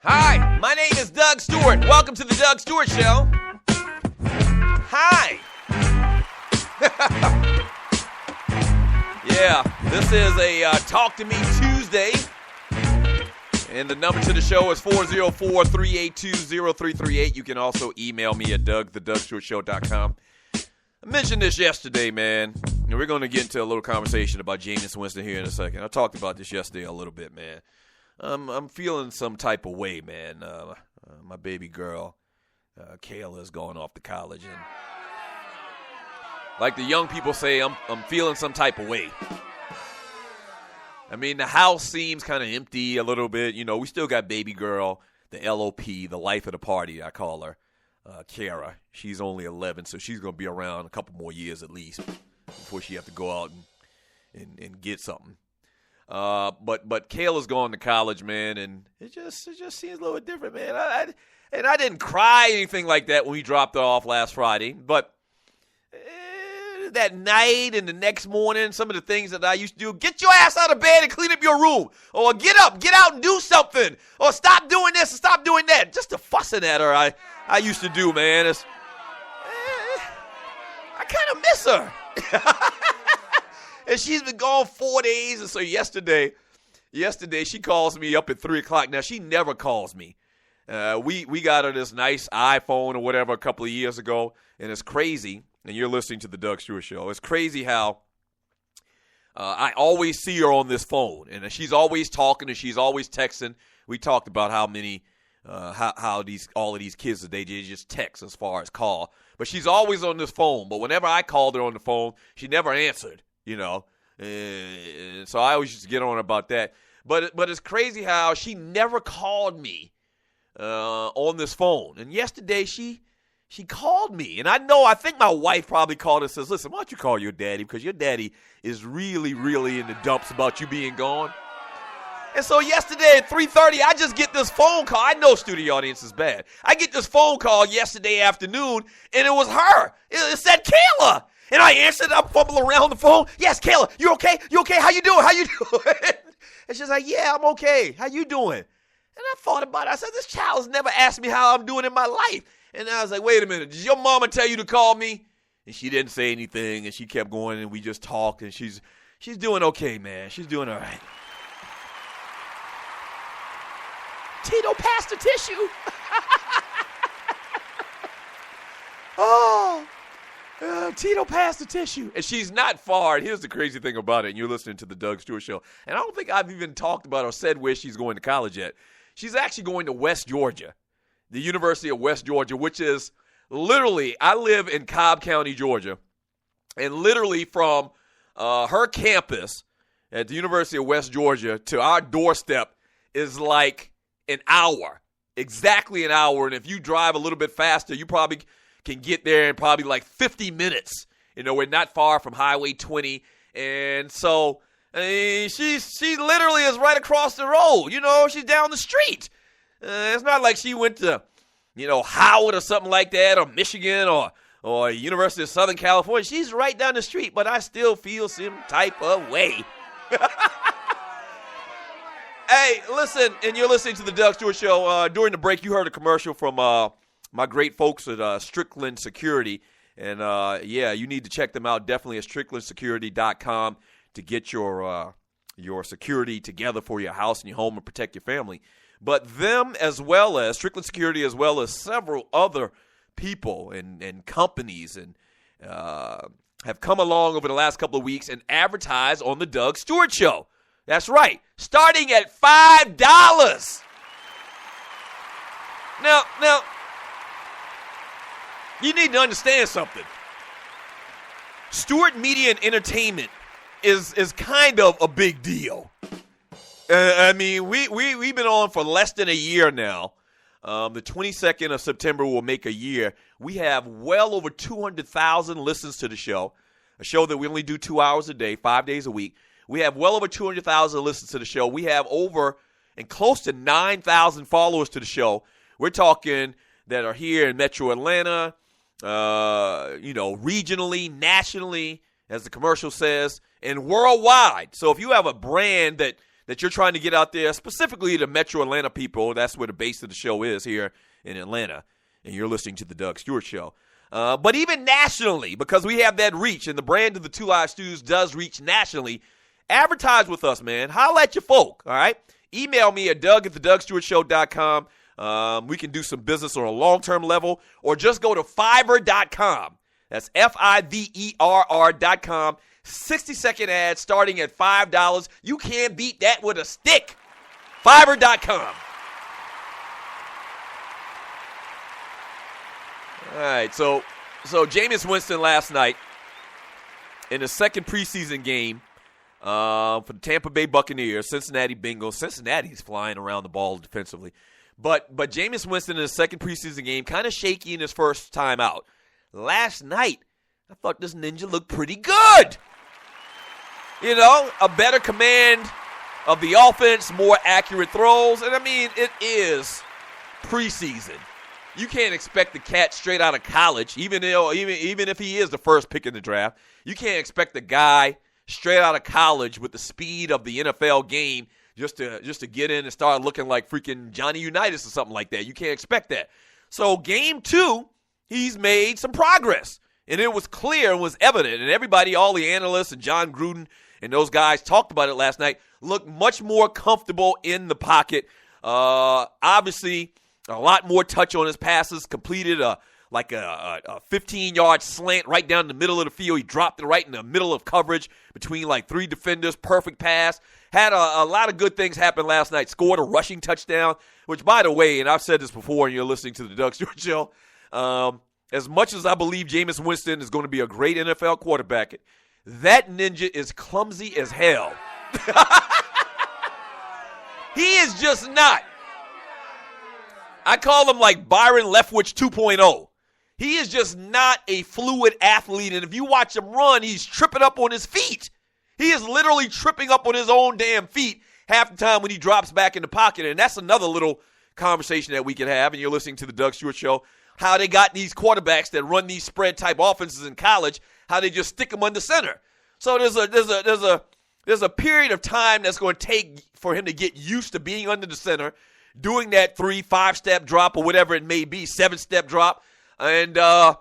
Hi, my name is Doug Stewart. Welcome to the Doug Stewart Show. Hi. Yeah, this is a Talk to Me Tuesday. And the number to the show is 404-382-0338. You can also email me at doug@thedougstewartshow.com. I mentioned this yesterday, man. And we're going to get into a little conversation about Jameis Winston here in a second. I talked about this yesterday a little bit, man. I'm feeling some type of way, man. My baby girl, Kayla, is going off to college, and like the young people say, I'm feeling some type of way. I mean, the house seems kind of empty a little bit. You know, we still got baby girl, the LOP, the life of the party, I call her, Kara. She's only 11, so she's going to be around a couple more years at least before she have to go out and get something. But Kayla's going to college, man, and it just seems a little bit different, man. I didn't cry anything like that when we dropped her off last Friday, but that night and the next morning, some of the things that I used to do, get your ass out of bed and clean up your room. Or get up, get out and do something. Or stop doing this and stop doing that. Just the fussing at her I used to do, man. I kind of miss her. And she's been gone 4 days. And so yesterday she calls me up at 3 o'clock. Now, she never calls me. We got her this nice iPhone or whatever a couple of years ago. And it's crazy. And you're listening to the Doug Stewart Show. It's crazy how I always see her on this phone. And she's always talking and she's always texting. We talked about how many all of these kids today just text as far as call. But she's always on this phone. But whenever I called her on the phone, she never answered, you know. And so I always used to get on about that. But it's crazy how she never called me on this phone. And yesterday she called me. And I think my wife probably called and says, listen, why don't you call your daddy? Because your daddy is really, really in the dumps about you being gone. And so yesterday at 3:30, I just get this phone call. I know studio audience is bad. I get this phone call yesterday afternoon, and it was her. It said Kayla. And I answered, I'm fumbling around the phone. Yes, Kayla, you okay? You okay? How you doing? And she's like, yeah, I'm okay. How you doing? And I thought about it. I said, this child has never asked me how I'm doing in my life. And I was like, wait a minute. Did your mama tell you to call me? And she didn't say anything, and she kept going, and we just talked, and she's doing okay, man. She's doing all right. Tito passed the tissue. Tito passed the tissue. And she's not far. And here's the crazy thing about it. And you're listening to the Doug Stewart Show. And I don't think I've even talked about or said where she's going to college yet. She's actually going to West Georgia, the University of West Georgia, which is literally, I live in Cobb County, Georgia. And literally from her campus at the University of West Georgia to our doorstep is like an hour, exactly an hour. And if you drive a little bit faster, you probably can get there in probably like 50 minutes. You know, we're not far from Highway 20. And so she literally is right across the road. You know, she's down the street. It's not like she went to, you know, Howard or something like that, or Michigan or University of Southern California. She's right down the street, but I still feel some type of way. Hey, listen, and you're listening to the Doug Stewart Show. During the break, you heard a commercial from my great folks at Strickland Security. And, yeah, you need to check them out definitely at StricklandSecurity.com to get your security together for your house and your home and protect your family. But them as well as Strickland Security as well as several other people and companies and have come along over the last couple of weeks and advertised on the Doug Stewart Show. That's right, starting at $5. Now, you need to understand something. Stewart Media and Entertainment is kind of a big deal. I mean, we've been on for less than a year now. The 22nd of September will make a year. We have well over 200,000 listens to the show, a show that we only do 2 hours a day, 5 days a week. We have well over 200,000 listens to the show. We have over and close to 9,000 followers to the show. We're talking that are here in Metro Atlanta, regionally, nationally, as the commercial says, and worldwide. So if you have a brand that you're trying to get out there, specifically the Metro Atlanta people, that's where the base of the show is here in Atlanta, and you're listening to the Doug Stewart Show. But even nationally, because we have that reach, and the brand of the Two Live Stews does reach nationally, advertise with us, man. Holla at your folk, all right? Email me at doug@thedougstewartshow.com. We can do some business on a long-term level, or just go to Fiverr.com. That's Fiverr.com. 60-second ad starting at $5. You can't beat that with a stick. Fiverr.com. All right, so Jameis Winston last night in the second preseason game for the Tampa Bay Buccaneers, Cincinnati Bengals. Cincinnati's flying around the ball defensively. But Jameis Winston in the second preseason game, kind of shaky in his first time out. Last night, I thought this ninja looked pretty good. You know, a better command of the offense, more accurate throws. And, I mean, it is preseason. You can't expect the cat straight out of college, even if he is the first pick in the draft. You can't expect the guy straight out of college with the speed of the NFL game just to get in and start looking like freaking Johnny Unitas or something like that. You can't expect that. So game 2, he's made some progress. And it was clear and was evident. And everybody, all the analysts and John Gruden and those guys talked about it last night, looked much more comfortable in the pocket. Obviously, a lot more touch on his passes, completed a 15-yard slant right down the middle of the field. He dropped it right in the middle of coverage between like 3 defenders. Perfect pass. Had a lot of good things happen last night. Scored a rushing touchdown, which, by the way, and I've said this before and you're listening to the Doug Stewart Show, as much as I believe Jameis Winston is going to be a great NFL quarterback, that ninja is clumsy as hell. He is just not. I call him like Byron Leftwich 2.0. He is just not a fluid athlete, and if you watch him run, he's tripping up on his feet. He is literally tripping up on his own damn feet half the time when he drops back in the pocket, and that's another little conversation that we can have, and you're listening to the Doug Stewart Show, how they got these quarterbacks that run these spread-type offenses in college, how they just stick them under center. So there's a period of time that's going to take for him to get used to being under the center, doing that 3-5-step drop or whatever it may be, 7-step drop. And that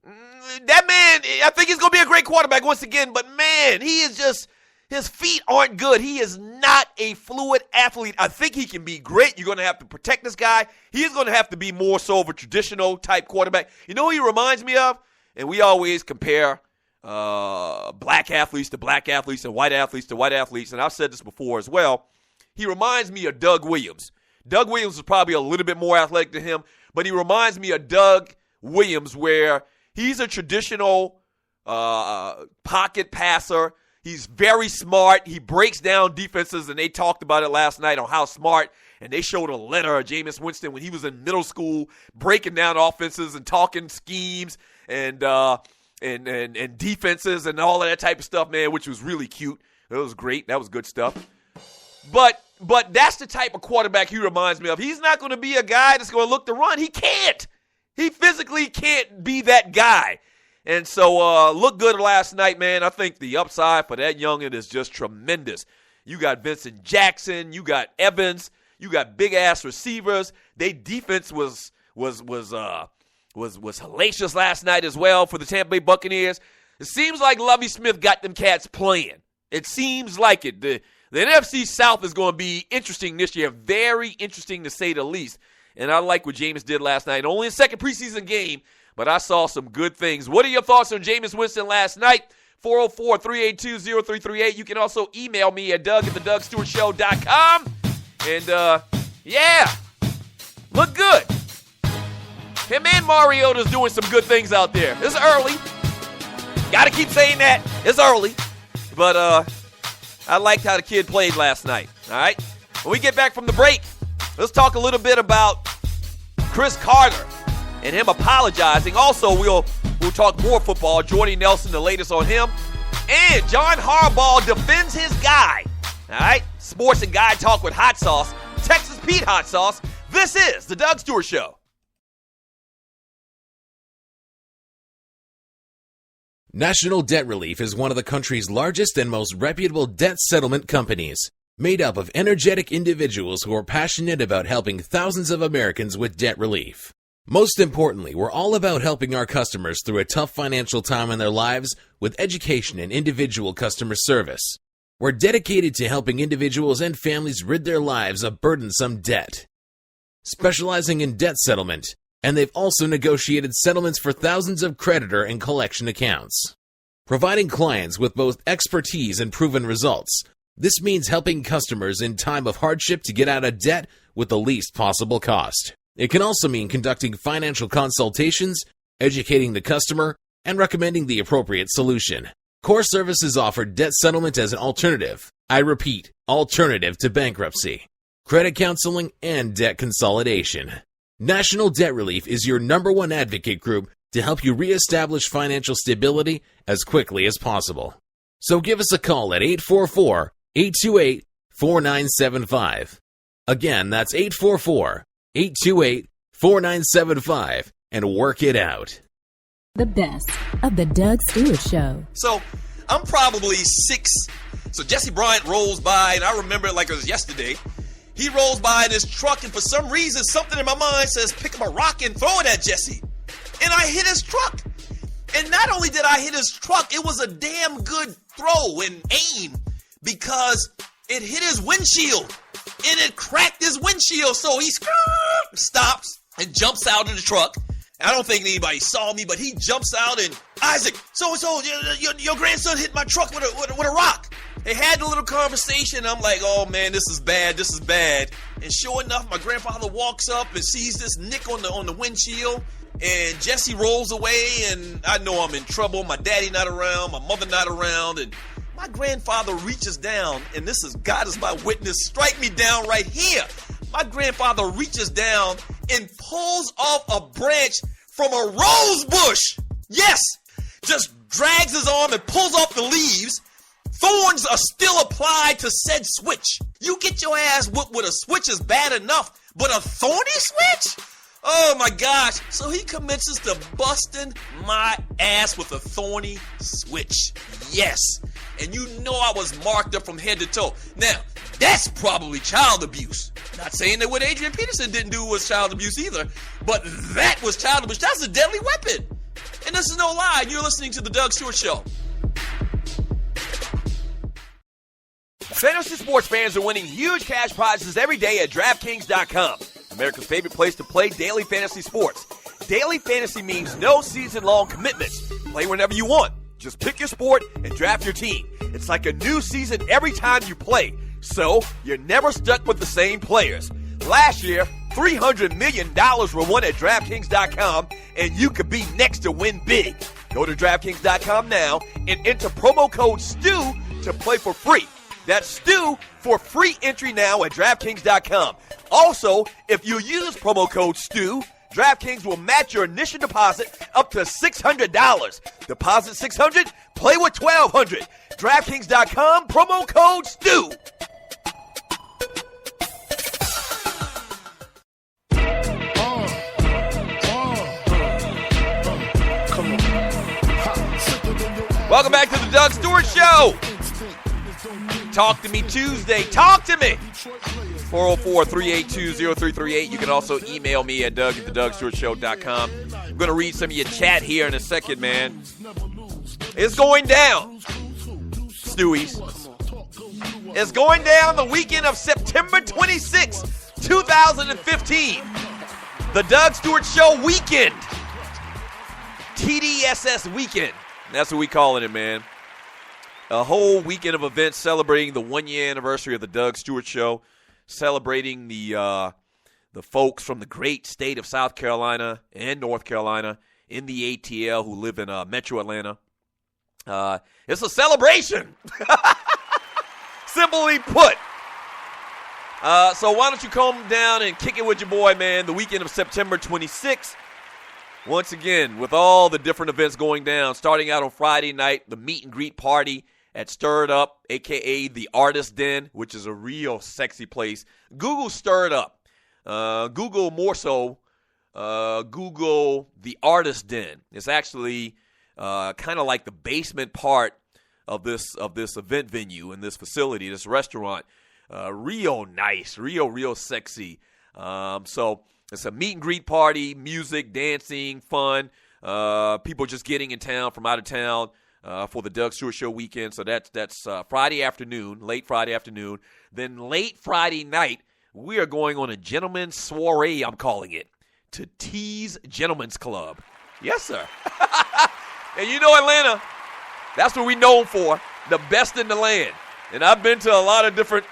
man, I think he's going to be a great quarterback once again. But, man, he is just – his feet aren't good. He is not a fluid athlete. I think he can be great. You're going to have to protect this guy. He is going to have to be more so of a traditional type quarterback. You know who he reminds me of? And we always compare black athletes to black athletes and white athletes to white athletes. And I've said this before as well. He reminds me of Doug Williams. Doug Williams is probably a little bit more athletic than him, but he reminds me of Doug Williams, where he's a traditional pocket passer. He's very smart. He breaks down defenses, and they talked about it last night on how smart, and they showed a letter of Jameis Winston when he was in middle school, breaking down offenses and talking schemes and defenses and all of that type of stuff, man, which was really cute. It was great. That was good stuff. But that's the type of quarterback he reminds me of. He's not going to be a guy that's going to look to run. He can't. He physically can't be that guy. And so looked good last night, man. I think the upside for that youngin is just tremendous. You got Vincent Jackson. You got Evans. You got big-ass receivers. Their defense was hellacious last night as well for the Tampa Bay Buccaneers. It seems like Lovie Smith got them cats playing. It seems like it. The NFC South is going to be interesting this year, very interesting to say the least. And I like what Jameis did last night. Only a second preseason game, but I saw some good things. What are your thoughts on Jameis Winston last night? 404-382-0338. You can also email me at doug@thedougstewartshow.com. And, yeah, look good. Him and Mariota's doing some good things out there. It's early. Got to keep saying that. It's early. But I liked how the kid played last night. All right? When we get back from the break, let's talk a little bit about Chris Carter and him apologizing. Also, we'll talk more football. Jordy Nelson, the latest on him. And John Harbaugh defends his guy. All right? Sports and Guy Talk with Hot Sauce. Texas Pete Hot Sauce. This is the Doug Stewart Show. National Debt Relief is one of the country's largest and most reputable debt settlement companies, made up of energetic individuals who are passionate about helping thousands of Americans with debt relief. Most importantly, we're all about helping our customers through a tough financial time in their lives with education and individual customer service. We're dedicated to helping individuals and families rid their lives of burdensome debt. Specializing in debt settlement, and they've also negotiated settlements for thousands of creditor and collection accounts. Providing clients with both expertise and proven results, this means helping customers in time of hardship to get out of debt with the least possible cost. It can also mean conducting financial consultations, educating the customer, and recommending the appropriate solution. Core Services offer debt settlement as an alternative. I repeat, alternative to bankruptcy, credit counseling, and debt consolidation. National Debt Relief is your #1 advocate group to help you reestablish financial stability as quickly as possible. So give us a call at 844-828-4975. Again, that's 844-828-4975. 4975 and work it out. The best of the Doug Stewart Show. So I'm probably 6. So Jesse Bryant rolls by, and I remember it like it was yesterday. He rolls by in his truck, and for some reason, something in my mind says, pick up a rock and throw it at Jesse. And I hit his truck. And not only did I hit his truck, it was a damn good throw and aim because it hit his windshield. And it cracked his windshield. So he stops and jumps out of the truck. I don't think anybody saw me, but he jumps out and, Isaac, so your grandson hit my truck with a rock. They had a little conversation. I'm like, oh man, this is bad. And sure enough, my grandfather walks up and sees this nick on the windshield. And Jesse rolls away, and I know I'm in trouble. My daddy not around, my mother not around, and my grandfather reaches down, and this is God is my witness. Strike me down right here. My grandfather reaches down and pulls off a branch from a rose bush. Yes, just drags his arm and pulls off the leaves. Thorns are still applied to said switch. You get your ass whipped with a switch is bad enough, but a thorny switch? Oh my gosh. So he commences to busting my ass with a thorny switch. Yes. And you know I was marked up from head to toe. Now, that's probably child abuse. Not saying that what Adrian Peterson didn't do was child abuse either, but that was child abuse. That's a deadly weapon. And this is no lie. You're listening to The Doug Stewart Show. Fantasy sports fans are winning huge cash prizes every day at DraftKings.com. America's favorite place to play daily fantasy sports. Daily fantasy means no season-long commitments. Play whenever you want. Just pick your sport and draft your team. It's like a new season every time you play. So, you're never stuck with the same players. Last year, $300 million were won at DraftKings.com, and you could be next to win big. Go to DraftKings.com now and enter promo code STU to play for free. That's STU for free entry now at DraftKings.com. Also, if you use promo code STU, DraftKings will match your initial deposit up to $600. Deposit $600, play with $1,200. DraftKings.com, promo code STU. Welcome back to the Doug Stewart Show. Talk to me Tuesday. Talk to me. 404-382-0338. You can also email me at doug@thedougstewartshow.com. I'm going to read some of your chat here in a second, man. It's going down, Stewies. It's going down the weekend of September 26, 2015. The Doug Stewart Show weekend. TDSS weekend. That's what we calling it, man. A whole weekend of events celebrating the 1-year anniversary of the Doug Stewart Show, celebrating the folks from the great state of South Carolina and North Carolina in the ATL who live in Metro Atlanta. It's a celebration, simply put. So why don't you come down and kick it with your boy, man, the weekend of September 26th. Once again, with all the different events going down, starting out on Friday night, the meet and greet party at Stirred Up, a.k.a. the Artist Den, which is a real sexy place. Google Stirred Up. Google more so, Google the Artist Den. It's actually kind of like the basement part of this event venue and this facility, this restaurant. Real nice, real sexy. So it's a meet and greet party, music, dancing, fun. People just getting in town from out of town for the Doug Stewart Show weekend. So that's Friday afternoon, late Friday afternoon. Then late Friday night, we are going on a gentleman's soiree, I'm calling it, to T's Gentlemen's Club. Yes, sir. And you know Atlanta, that's what we're known for, the best in the land. And I've been to a lot of different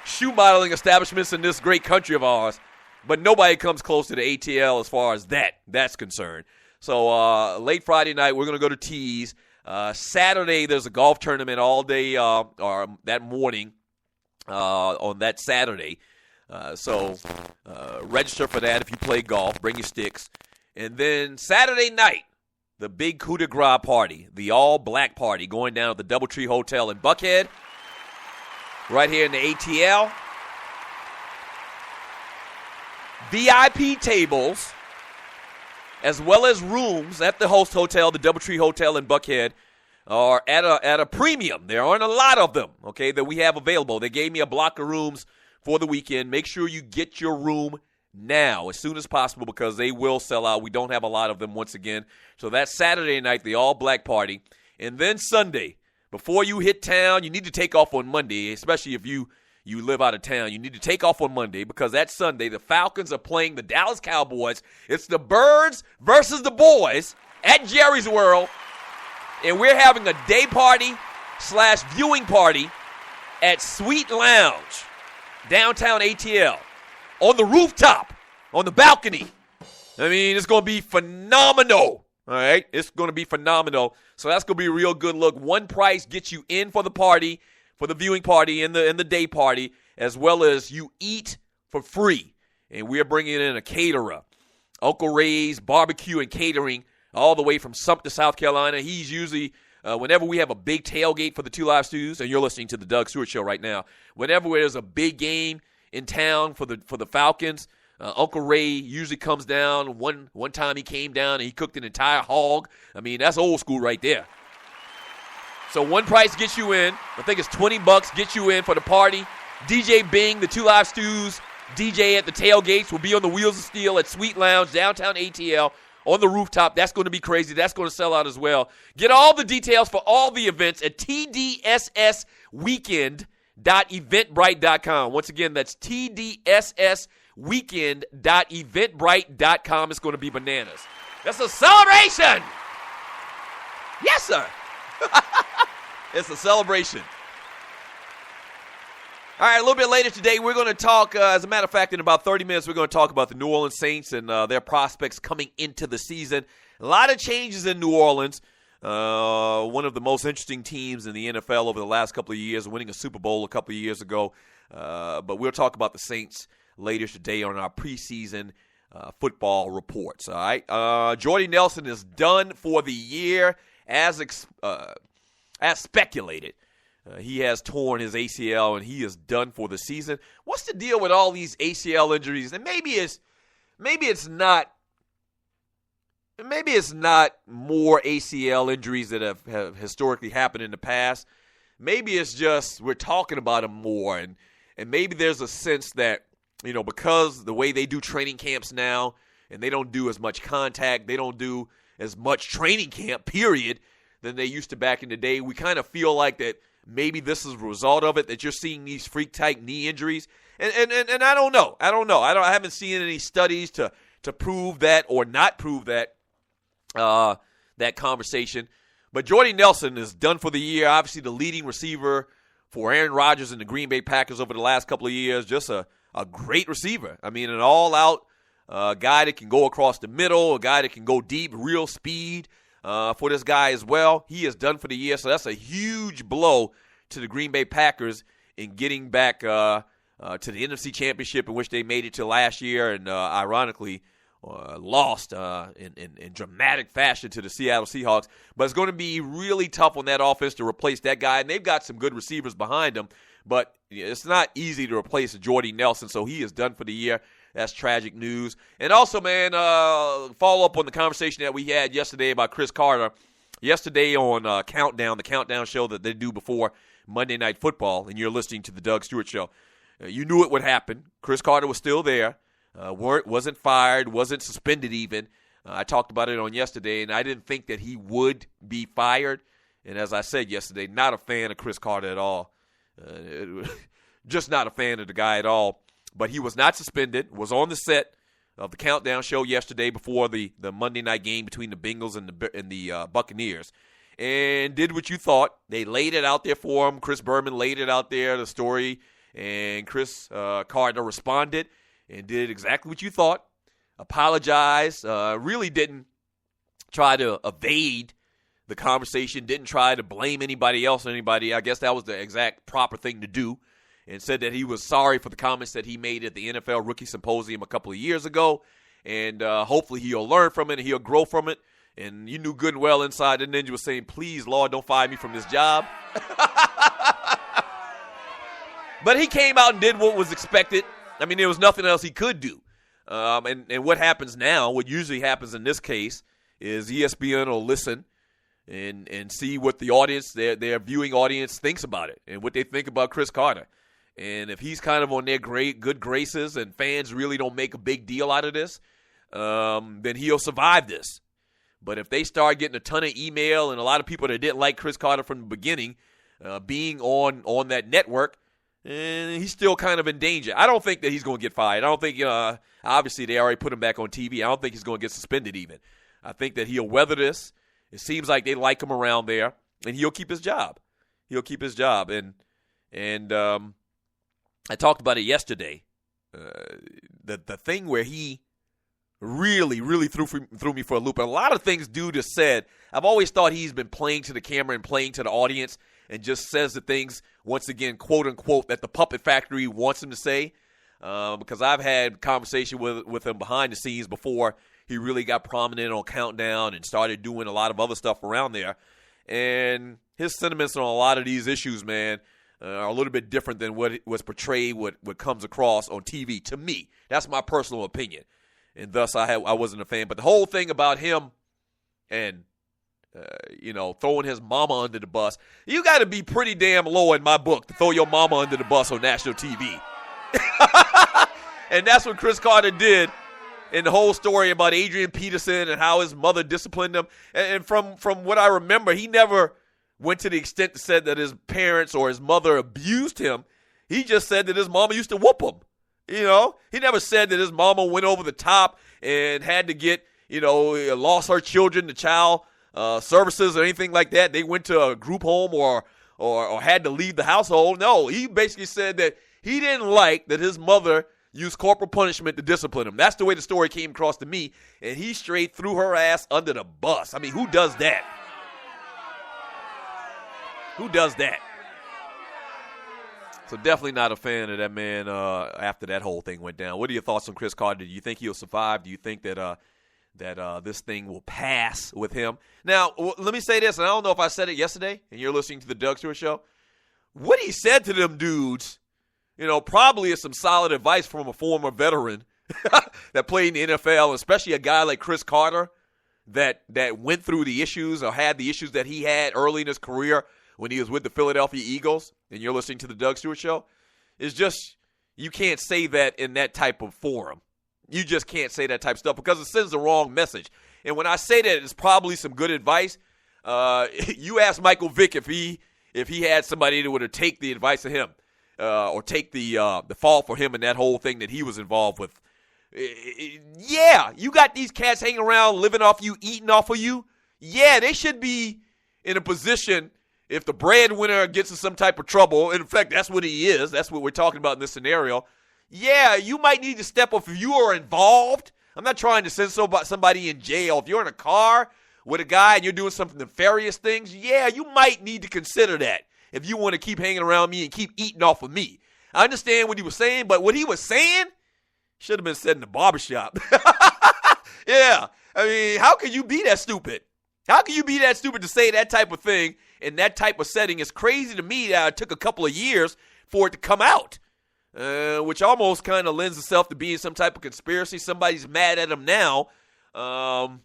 shoe modeling establishments in this great country of ours. But nobody comes close to the ATL as far as that's concerned. So late Friday night, we're going to go to T's. Saturday, there's a golf tournament all day or that morning on that Saturday. So register for that if you play golf. Bring your sticks. And then Saturday night, the big coup de grace party, the all-black party going down at the Doubletree Hotel in Buckhead, right here in the ATL. VIP tables as well as rooms at the host hotel, the Doubletree Hotel in Buckhead, are at a premium. There aren't a lot of them, okay, that we have available. They gave me a block of rooms for the weekend. Make sure you get your room now as soon as possible because they will sell out. We don't have a lot of them once again. So that's Saturday night, the all-black party. And then Sunday, before you hit town, you need to take off on Monday, especially if you live out of town. You need to take off on Monday because that Sunday, the Falcons are playing the Dallas Cowboys. It's the Birds versus the Boys at Jerry's World. And we're having a day party / viewing party at Sweet Lounge, downtown ATL, on the rooftop, on the balcony. I mean, it's going to be phenomenal, all right? It's going to be phenomenal. So that's going to be a real good look. One price gets you in for the party, for the viewing party and the day party, as well as you eat for free. And we're bringing in a caterer, Uncle Ray's Barbecue and Catering, all the way from Sumter, South Carolina. He's usually, whenever we have a big tailgate for the Two Live Stews, and you're listening to the Doug Stewart Show right now, whenever there's a big game in town for the Falcons, Uncle Ray usually comes down. One time he came down and he cooked an entire hog. I mean, that's old school right there. So one price gets you in. I think it's $20 gets you in for the party. DJ Bing, the Two Live Stews, DJ at the tailgates, will be on the Wheels of Steel at Sweet Lounge, downtown ATL, on the rooftop. That's going to be crazy. That's going to sell out as well. Get all the details for all the events at tdssweekend.eventbrite.com. Once again, that's tdssweekend.eventbrite.com. It's going to be bananas. That's a celebration. Yes, sir. It's a celebration. All right, a little bit later today, we're going to talk, as a matter of fact, in about 30 minutes, we're going to talk about the New Orleans Saints and their prospects coming into the season. A lot of changes in New Orleans. One of the most interesting teams in the NFL over the last couple of years, winning a Super Bowl a couple of years ago. But we'll talk about the Saints later today on our preseason football reports. All right, Jordy Nelson is done for the year as speculated. He has torn his ACL, and he is done for the season. What's the deal with all these ACL injuries? And maybe it's not more ACL injuries that have historically happened in the past. Maybe it's just we're talking about them more, and maybe there's a sense that, you know, because the way they do training camps now, and they don't do as much contact, they don't do as much training camp, period, than they used to back in the day. We kind of feel like that maybe this is a result of it, that you're seeing these freak-type knee injuries. And I don't know. I haven't seen any studies to prove that or not prove that conversation. But Jordy Nelson is done for the year. Obviously the leading receiver for Aaron Rodgers and the Green Bay Packers over the last couple of years. Just a great receiver. I mean, an all-out guy that can go across the middle, a guy that can go deep, real speed. For this guy as well. He is done for the year, so that's a huge blow to the Green Bay Packers in getting back to the NFC Championship, in which they made it to last year and ironically lost in dramatic fashion to the Seattle Seahawks. But it's going to be really tough on that offense to replace that guy, and they've got some good receivers behind him, but it's not easy to replace Jordy Nelson, so he is done for the year. That's tragic news. And also, man, follow up on the conversation that we had yesterday about Chris Carter. Yesterday on Countdown, the Countdown show that they do before Monday Night Football, and you're listening to the Doug Stewart Show. You knew it would happen. Chris Carter was still there. Wasn't fired, wasn't suspended even. I talked about it on yesterday, and I didn't think that he would be fired. And as I said yesterday, not a fan of Chris Carter at all. Just not a fan of the guy at all. But he was not suspended, was on the set of the Countdown show yesterday before the Monday night game between the Bengals and the Buccaneers, and did what you thought. They laid it out there for him. Chris Berman laid it out there, the story, and Chris Carter responded and did exactly what you thought, apologized, really didn't try to evade the conversation, didn't try to blame anybody else or anybody. I guess that was the exact proper thing to do. And said that he was sorry for the comments that he made at the NFL Rookie Symposium a couple of years ago. And hopefully he'll learn from it and he'll grow from it. And you knew good and well inside the Ninja was saying, please, Lord, don't fire me from this job. But he came out and did what was expected. I mean, there was nothing else he could do. And what happens now, what usually happens in this case, is ESPN will listen and see what the audience, their viewing audience, thinks about it and what they think about Chris Carter. And if he's kind of on their good graces and fans really don't make a big deal out of this, then he'll survive this. But if they start getting a ton of email and a lot of people that didn't like Chris Carter from the beginning being on that network, he's still kind of in danger. I don't think that he's going to get fired. I don't think, obviously they already put him back on TV. I don't think he's going to get suspended even. I think that he'll weather this. It seems like they like him around there, and he'll keep his job. He'll keep his job. And I talked about it yesterday. The thing where he really threw me for a loop. And a lot of things dude has said, I've always thought he's been playing to the camera and playing to the audience and just says the things, once again, quote unquote, that the Puppet Factory wants him to say. Because I've had conversation with him behind the scenes before he really got prominent on Countdown and started doing a lot of other stuff around there. And his sentiments on a lot of these issues, man, are a little bit different than what was portrayed, what comes across on TV to me. That's my personal opinion. And thus I wasn't a fan. But the whole thing about him and, throwing his mama under the bus, you got to be pretty damn low in my book to throw your mama under the bus on national TV. And that's what Chris Carter did in the whole story about Adrian Peterson and how his mother disciplined him. And from what I remember, he never went to the extent to say that his parents or his mother abused him. He just said that his mama used to whoop him. He never said that his mama went over the top and had to get, lost her children to child services or anything like that. They went to a group home or had to leave the household. No, he basically said that he didn't like that his mother used corporal punishment to discipline him. That's the way the story came across to me, and he straight threw her ass under the bus. I mean, who does that? Who does that? So definitely not a fan of that man after that whole thing went down. What are your thoughts on Chris Carter? Do you think he'll survive? Do you think that this thing will pass with him? Now, let me say this, and I don't know if I said it yesterday, and you're listening to the Doug Stewart Show. What he said to them dudes, probably is some solid advice from a former veteran that played in the NFL, especially a guy like Chris Carter that went through the issues or had the issues that he had early in his career when he was with the Philadelphia Eagles, and you're listening to the Doug Stewart Show. It's just, you can't say that in that type of forum. You just can't say that type of stuff because it sends the wrong message. And when I say that, it's probably some good advice. You ask Michael Vick if he had somebody that would have take the advice of him or take the fall for him in that whole thing that he was involved with. Yeah, you got these cats hanging around, living off you, eating off of you. Yeah, they should be in a position if the breadwinner gets in some type of trouble. In fact, that's what he is. That's what we're talking about in this scenario. Yeah, you might need to step up if you are involved. I'm not trying to send somebody in jail. If you're in a car with a guy and you're doing some nefarious things, yeah, you might need to consider that if you want to keep hanging around me and keep eating off of me. I understand what he was saying, but what he was saying should have been said in the barbershop. Yeah. I mean, how can you be that stupid? How can you be that stupid to say that type of thing in that type of setting? It's crazy to me that it took a couple of years for it to come out, which almost kind of lends itself to being some type of conspiracy. Somebody's mad at him now, and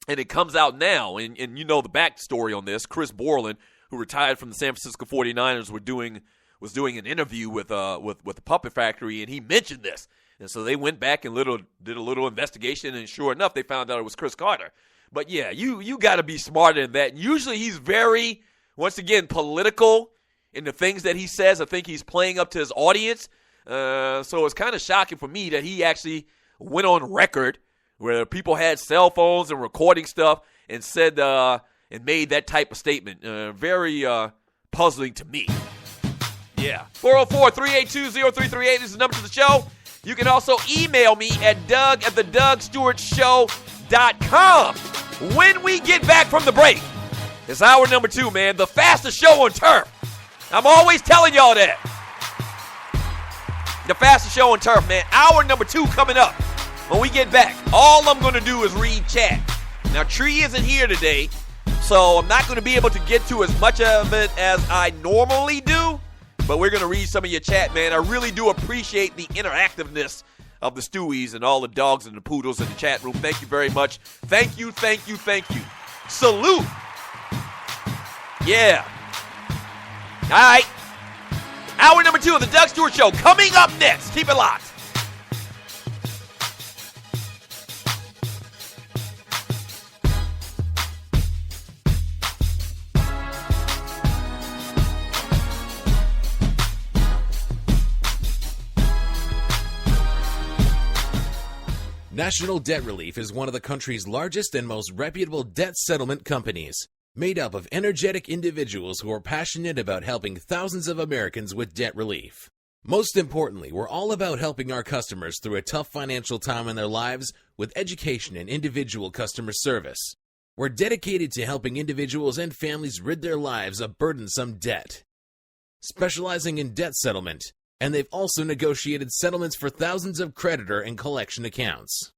it comes out now. And you know the backstory on this. Chris Borland, who retired from the San Francisco 49ers, was doing an interview with the Puppet Factory, and he mentioned this. And so they went back and did a little investigation, and sure enough, they found out it was Chris Carter. But yeah, you got to be smarter than that. And usually he's very, once again, political in the things that he says. I think he's playing up to his audience. So it's kind of shocking for me that he actually went on record where people had cell phones and recording stuff and said and made that type of statement. Very puzzling to me. Yeah. 404-382-0338 is the number to the show. You can also email me at doug@thedougstewartshow.com. When we get back from the break, it's hour number 2, man. The fastest show on turf. I'm always telling y'all that. The fastest show on turf, man. Hour number 2 coming up. When we get back, all I'm going to do is read chat. Now, Tree isn't here today, so I'm not going to be able to get to as much of it as I normally do. But we're going to read some of your chat, man. I really do appreciate the interactiveness of the Stewies and all the dogs and the poodles in the chat room. Thank you very much. Thank you. Salute. Yeah. All right. Hour number 2 of the Doug Stewart Show coming up next. Keep it locked. National Debt Relief is one of the country's largest and most reputable debt settlement companies, made up of energetic individuals who are passionate about helping thousands of Americans with debt relief. Most importantly, we're all about helping our customers through a tough financial time in their lives with education and individual customer service. We're dedicated to helping individuals and families rid their lives of burdensome debt, specializing in debt settlement, and they've also negotiated settlements for thousands of creditor and collection accounts.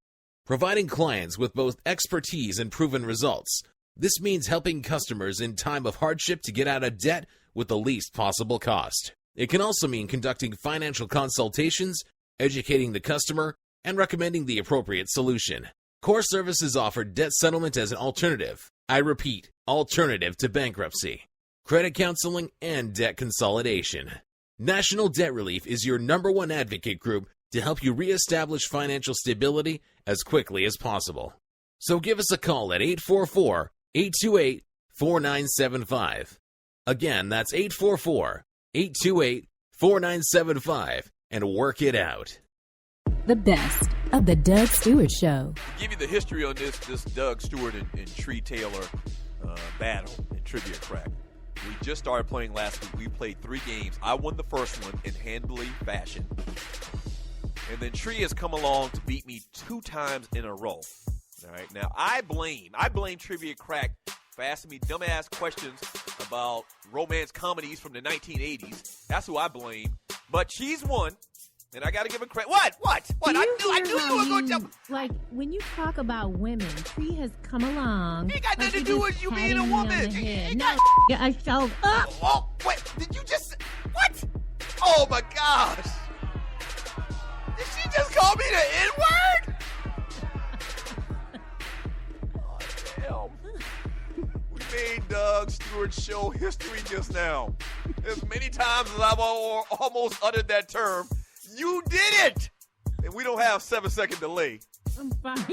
Providing clients with both expertise and proven results, this means helping customers in time of hardship to get out of debt with the least possible cost. It can also mean conducting financial consultations, educating the customer, and recommending the appropriate solution. Core services offer debt settlement as an alternative. I repeat, alternative to bankruptcy, credit counseling, and debt consolidation. National Debt Relief is your #1 advocate group to help you reestablish financial stability as quickly as possible. So give us a call at 844-828-4975. Again, that's 844-828-4975, and work it out. The best of the Doug Stewart Show. To give you the history on this Doug Stewart and Tree Taylor battle in Trivia Crack. We just started playing last week. We played 3 games. I won the first one in handily fashion. And then Tree has come along to beat me 2 times in a row. All right. Now, I blame Trivia Crack for asking me dumbass questions about romance comedies from the 1980s. That's who I blame. But she's won. And I got to give her credit. What? I knew you were going to jump. Like, when you talk about women, Tree has come along. It got nothing to do with you being a woman. I showed up. Oh, wait. Did you just... What? Oh, my gosh. Did she just call me the N-word? Oh, damn. We made Doug Stewart Show history just now. As many times as I've almost uttered that term, you did it! And we don't have 7-second delay. I'm fired.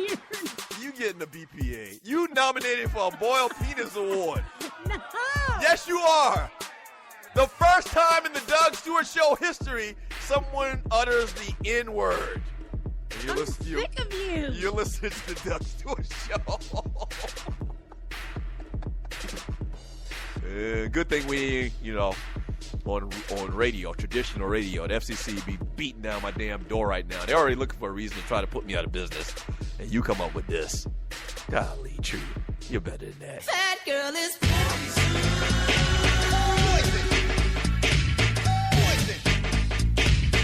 You getting the BPA. You nominated for a Boiled Penis Award. No. Yes, you are. The first time in the Doug Stewart Show history, someone utters the N-word. I'm sick of you. You're listening to the Doug Stewart Show. Good thing we, on radio, traditional radio at FCC, be beating down my damn door right now. They're already looking for a reason to try to put me out of business. And you come up with this. Golly, Tree, you're better than that. That girl is poison.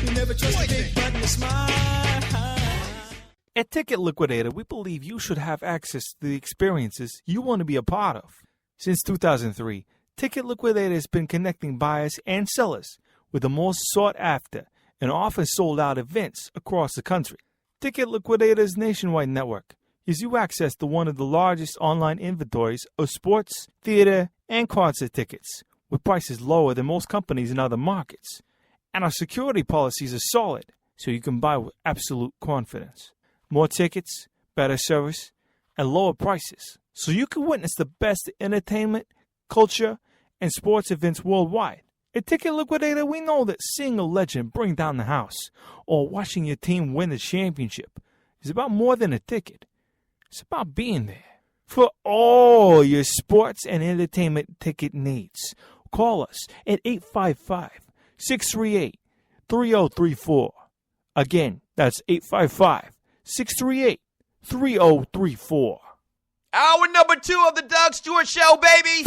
You never trust a big button to smile. At Ticket Liquidator, we believe you should have access to the experiences you want to be a part of. Since 2003, Ticket Liquidator has been connecting buyers and sellers with the most sought-after and often sold-out events across the country. Ticket Liquidator's nationwide network gives you access to one of the largest online inventories of sports, theater, and concert tickets, with prices lower than most companies in other markets. And our security policies are solid, so you can buy with absolute confidence. More tickets, better service, and lower prices, so you can witness the best entertainment, culture, and sports events worldwide. At Ticket Liquidator, we know that seeing a legend bring down the house or watching your team win the championship is about more than a ticket. It's about being there. For all your sports and entertainment ticket needs, call us at 855-638-3034. Again, that's 855-638-3034. Hour number 2 of the Doug Stewart Show, baby.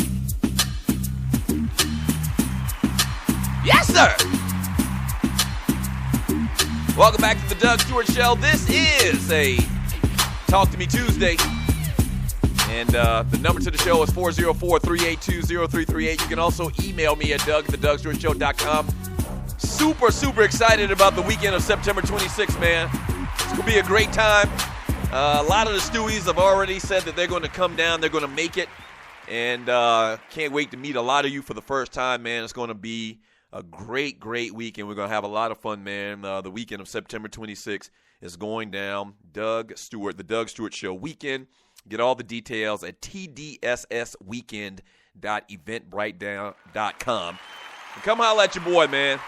Yes, sir. Welcome back to the Doug Stewart Show. This is a Talk to Me Tuesday. And the number to the show is 404-382-0338. You can also email me at doug@thedougstewartshow.com. Super excited about the weekend of September 26th, man. It's going to be a great time. A lot of the Stewies have already said that they're going to come down. They're going to make it. And can't wait to meet a lot of you for the first time, man. It's going to be a great, great weekend. We're going to have a lot of fun, man. The weekend of September 26th is going down. The Doug Stewart Show weekend. Get all the details at tdssweekend.eventbrite.com. And come holler at your boy, man.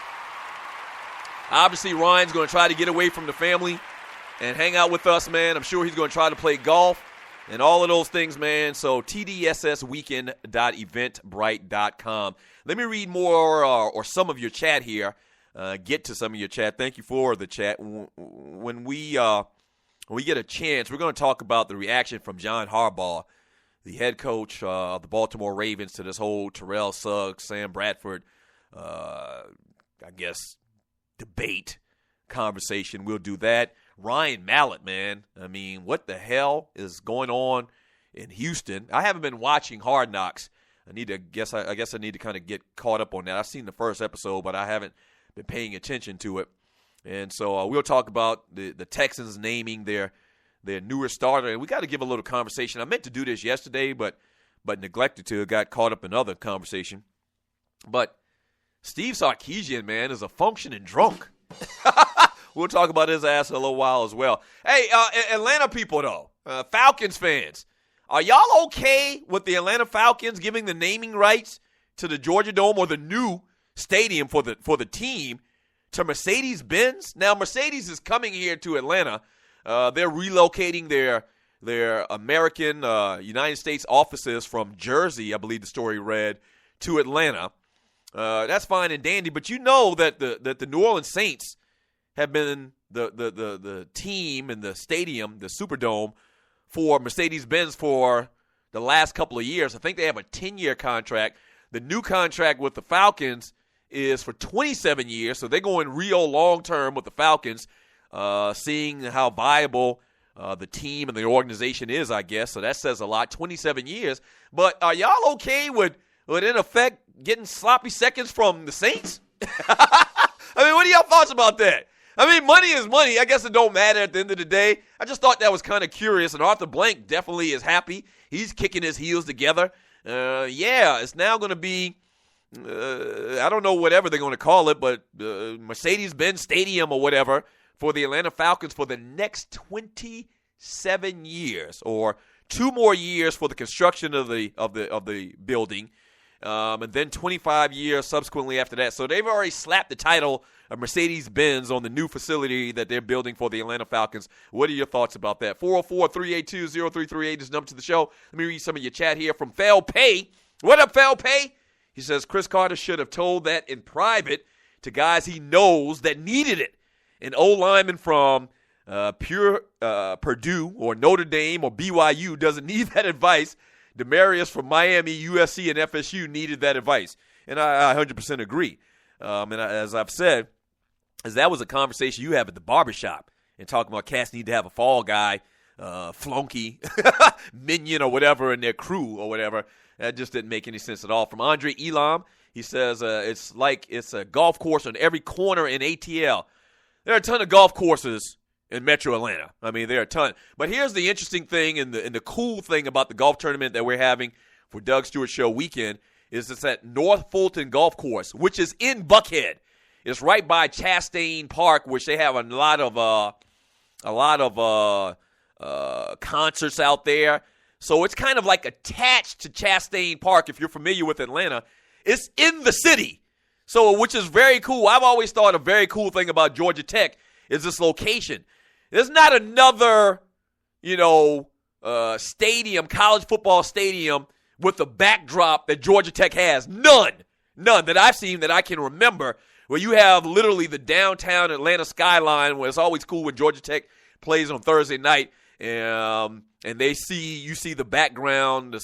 Obviously, Ryan's going to try to get away from the family and hang out with us, man. I'm sure he's going to try to play golf and all of those things, man. So tdssweekend.eventbrite.com. Let me read more or some of your chat here. Get to some of your chat. Thank you for the chat. When we get a chance, we're going to talk about the reaction from John Harbaugh, the head coach of the Baltimore Ravens, to this whole Terrell Suggs, Sam Bradford, I guess, debate conversation. We'll do that. Ryan Mallett, man. I mean, what the hell is going on in Houston? I haven't been watching Hard Knocks. I guess I need to kind of get caught up on that. I've seen the first episode, but I haven't been paying attention to it. And so we'll talk about the Texans naming their newer starter. And we got to give a little conversation. I meant to do this yesterday, but neglected to. Got caught up in other conversation. But Steve Sarkisian, man, is a functioning drunk. We'll talk about his ass in a little while as well. Hey, Atlanta people, though, Falcons fans, are y'all okay with the Atlanta Falcons giving the naming rights to the Georgia Dome or the new stadium for the team to Mercedes-Benz? Now, Mercedes is coming here to Atlanta. They're relocating their American United States offices from Jersey, I believe the story read, to Atlanta. That's fine and dandy, but you know that the New Orleans Saints have been the team in the stadium, the Superdome, for Mercedes-Benz for the last couple of years. I think they have a 10-year contract. The new contract with the Falcons is for 27 years, so they're going real long-term with the Falcons, seeing how viable the team and the organization is, I guess. So that says a lot, 27 years. But are y'all okay with in effect, getting sloppy seconds from the Saints? I mean, what are y'all thoughts about that? I mean, money is money. I guess it don't matter at the end of the day. I just thought that was kind of curious, and Arthur Blank definitely is happy. He's kicking his heels together. It's now going to be, I don't know whatever they're going to call it, but Mercedes-Benz Stadium or whatever for the Atlanta Falcons for the next 27 years, or 2 more years for the construction of the building. And then 25 years subsequently after that. So they've already slapped the title of Mercedes-Benz on the new facility that they're building for the Atlanta Falcons. What are your thoughts about that? 404-382-0338 is the number to the show. Let me read some of your chat here from Fel Pay. What up, Fel Pay? He says, Chris Carter should have told that in private to guys he knows that needed it. An O-lineman from Purdue or Notre Dame or BYU doesn't need that advice. Demarius from Miami, USC, and FSU needed that advice. And I 100% agree. As I've said, as that was a conversation you have at the barbershop and talking about cats need to have a fall guy, flunky, minion or whatever in their crew or whatever. That just didn't make any sense at all. From Andre Elam, he says it's like it's a golf course on every corner in ATL. There are a ton of golf courses in Metro Atlanta. I mean, there are a ton. But here's the interesting thing and the cool thing about the golf tournament that we're having for Doug Stewart Show weekend is it's at North Fulton Golf Course, which is in Buckhead. It's right by Chastain Park, which they have a lot of concerts out there. So it's kind of like attached to Chastain Park, if you're familiar with Atlanta. It's in the city, so which is very cool. I've always thought a very cool thing about Georgia Tech is this location. There's not another, stadium, college football stadium with the backdrop that Georgia Tech has. None that I've seen that I can remember, where you have literally the downtown Atlanta skyline, where it's always cool when Georgia Tech plays on Thursday night, and you see the background, the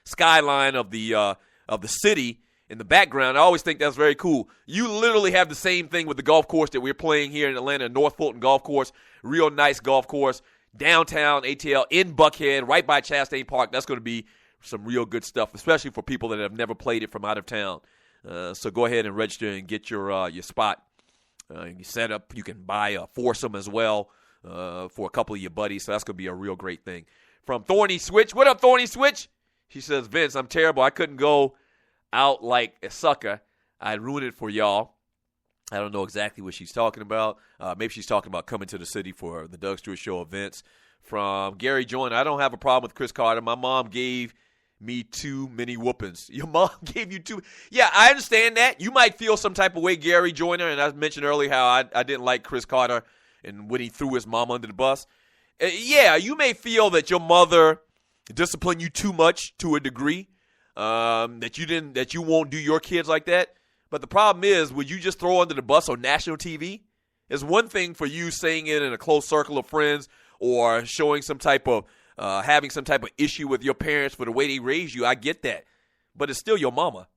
skyline of the city in the background. I always think that's very cool. You literally have the same thing with the golf course that we're playing here in Atlanta, North Fulton Golf Course. Real nice golf course, downtown ATL in Buckhead, right by Chastain Park. That's going to be some real good stuff, especially for people that have never played it from out of town. So go ahead and register and get your spot. You set up. You can buy a foursome as well. for a couple of your buddies. So that's going to be a real great thing. From Thorny Switch. What up, Thorny Switch? She says, Vince, I'm terrible. I couldn't go out like a sucker. I'd ruin it for y'all. I don't know exactly what she's talking about. Maybe she's talking about coming to the city for the Doug Stewart Show events. From Gary Joyner, I don't have a problem with Chris Carter. My mom gave me too many whoopings. Your mom gave you too. Yeah, I understand that. You might feel some type of way, Gary Joyner, and I mentioned earlier how I didn't like Chris Carter and when he threw his mom under the bus. Yeah, you may feel that your mother disciplined you too much to a degree, that you won't do your kids like that. But the problem is, would you just throw under the bus on national TV? It's one thing for you saying it in a close circle of friends or showing some type of, having some type of issue with your parents for the way they raised you. I get that. But it's still your mama.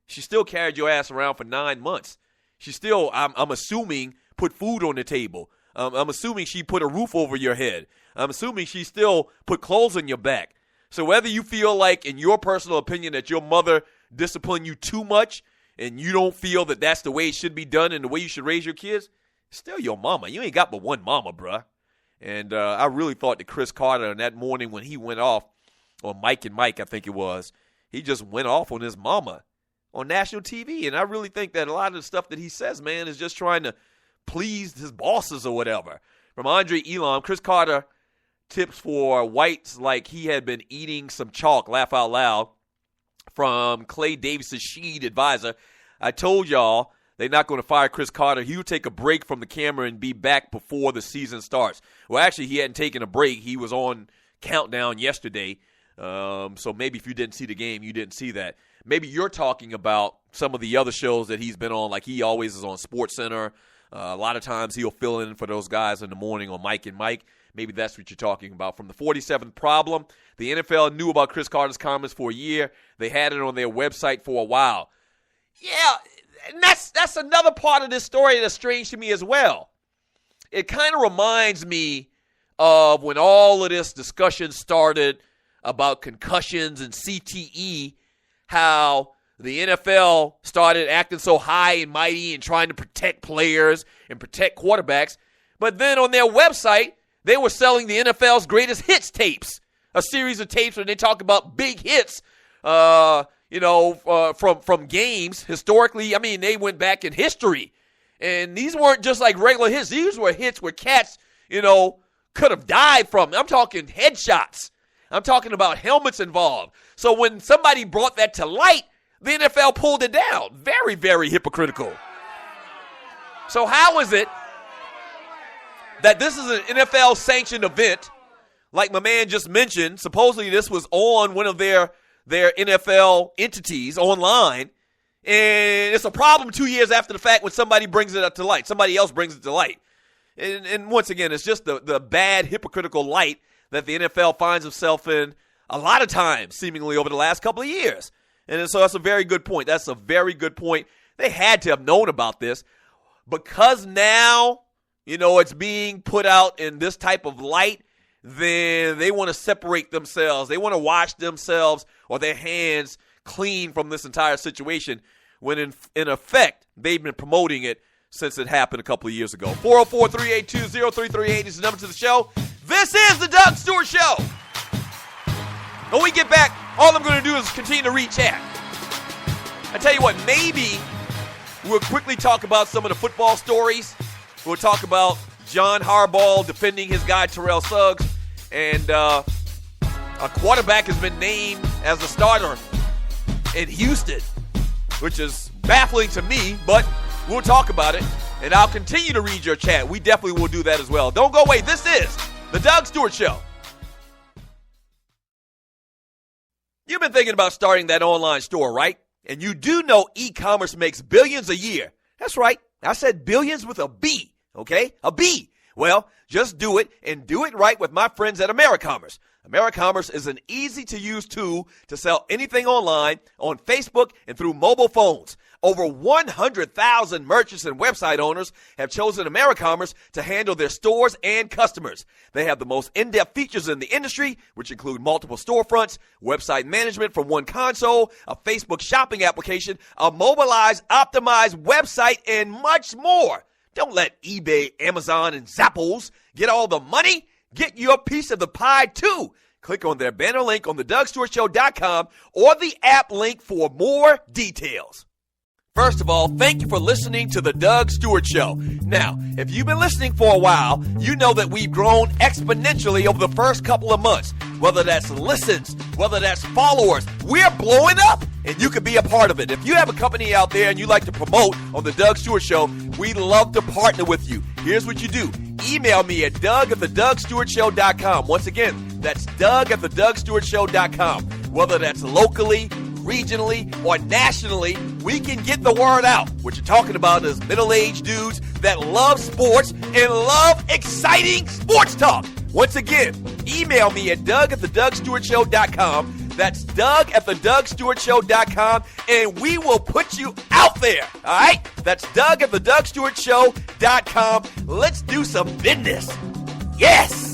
She still carried your ass around for 9 months. She still, I'm assuming, put food on the table. I'm assuming she put a roof over your head. I'm assuming she still put clothes on your back. So whether you feel like, in your personal opinion, that your mother disciplined you too much, and you don't feel that that's the way it should be done and the way you should raise your kids, it's still your mama. You ain't got but one mama, bruh. And I really thought that Chris Carter, on that morning when he went off on Mike and Mike, I think it was, he just went off on his mama on national TV. And I really think that a lot of the stuff that he says, man, is just trying to please his bosses or whatever. From Andre Elam, Chris Carter tips for whites like he had been eating some chalk, laugh out loud. From Clay Davis's Sheed advisor, I told y'all they're not going to fire Chris Carter. He would take a break from the camera and be back before the season starts. Well, actually, he hadn't taken a break. He was on countdown yesterday. So maybe if you didn't see the game, you didn't see that. Maybe you're talking about some of the other shows that he's been on, like he always is on SportsCenter. A lot of times he'll fill in for those guys in the morning on Mike and Mike. Maybe that's what you're talking about. From the 47th problem, the NFL knew about Chris Carter's comments for a year. They had it on their website for a while. Yeah, and that's another part of this story that's strange to me as well. It kind of reminds me of when all of this discussion started about concussions and CTE, how the NFL started acting so high and mighty and trying to protect players and protect quarterbacks. But then on their website, they were selling the NFL's greatest hits tapes, a series of tapes where they talk about big hits, from games. Historically, I mean, they went back in history. And these weren't just like regular hits. These were hits where cats, could have died from. I'm talking headshots. I'm talking about helmets involved. So when somebody brought that to light, the NFL pulled it down. Very, very hypocritical. So how is it that this is an NFL-sanctioned event, like my man just mentioned? Supposedly this was on one of their NFL entities online, and it's a problem 2 years after the fact when somebody brings it up to light. Somebody else brings it to light. And once again, it's just the bad, hypocritical light that the NFL finds itself in a lot of times, seemingly over the last couple of years. And so that's a very good point. That's a very good point. They had to have known about this. Because now, it's being put out in this type of light, then they want to separate themselves. They want to wash themselves or their hands clean from this entire situation when, in effect, they've been promoting it since it happened a couple of years ago. 404-382-0338 is the number to the show. This is the Doug Stewart Show. When we get back, all I'm going to do is continue to read chat. I tell you what, maybe we'll quickly talk about some of the football stories. We'll talk about John Harbaugh defending his guy Terrell Suggs. And a quarterback has been named as a starter in Houston, which is baffling to me, but we'll talk about it. And I'll continue to read your chat. We definitely will do that as well. Don't go away. This is the Doug Stewart Show. You've been thinking about starting that online store, right? And you do know e-commerce makes billions a year. That's right. I said billions with a B, okay? A B. Well, just do it and do it right with my friends at AmeriCommerce. AmeriCommerce is an easy-to-use tool to sell anything online, on Facebook, and through mobile phones. Over 100,000 merchants and website owners have chosen AmeriCommerce to handle their stores and customers. They have the most in-depth features in the industry, which include multiple storefronts, website management from one console, a Facebook shopping application, a mobilized, optimized website, and much more. Don't let eBay, Amazon, and Zappos get all the money. Get your piece of the pie, too. Click on their banner link on thedougstewartshow.com or the app link for more details. First of all, thank you for listening to The Doug Stewart Show. Now, if you've been listening for a while, you know that we've grown exponentially over the first couple of months. Whether that's listens, whether that's followers, we're blowing up, and you can be a part of it. If you have a company out there and you like to promote on The Doug Stewart Show, we'd love to partner with you. Here's what you do. Email me at doug@thedougstewartshow.com. Once again, that's doug@thedougstewartshow.com. Whether that's locally, regionally, or nationally, we can get the word out. What you're talking about is middle-aged dudes that love sports and love exciting sports talk. Once again, email me at doug@thedougstewartshow.com. That's doug@thedougstewartshow.com, and we will put you out there. All right? That's doug@thedougstewartshow.com. Let's do some business. Yes!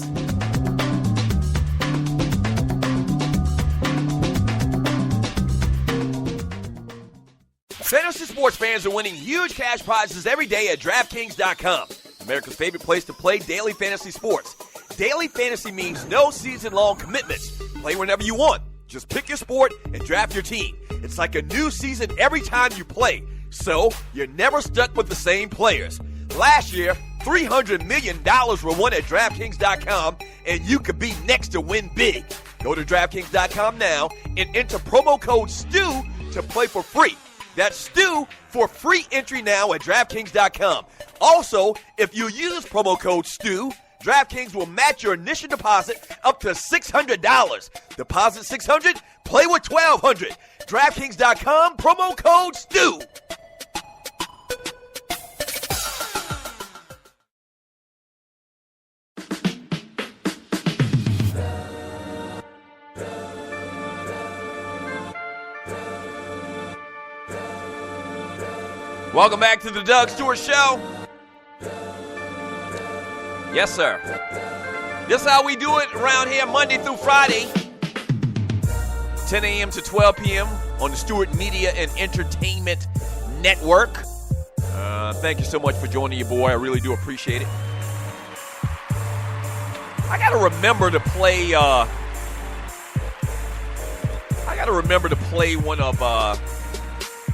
Fantasy sports fans are winning huge cash prizes every day at DraftKings.com. America's favorite place to play daily fantasy sports. Daily fantasy means no season-long commitments. Play whenever you want. Just pick your sport and draft your team. It's like a new season every time you play, so you're never stuck with the same players. Last year, $300 million were won at DraftKings.com, and you could be next to win big. Go to DraftKings.com now and enter promo code STU to play for free. That's STU for free entry now at DraftKings.com. Also, if you use promo code STU, DraftKings will match your initial deposit up to $600. Deposit $600, play with $1,200. DraftKings.com, promo code STU. Welcome back to the Doug Stewart Show. Yes, sir. This is how we do it around here Monday through Friday, 10 a.m. to 12 p.m. on the Stewart Media and Entertainment Network. Thank you so much for joining your boy. I really do appreciate it. I got to remember to play one of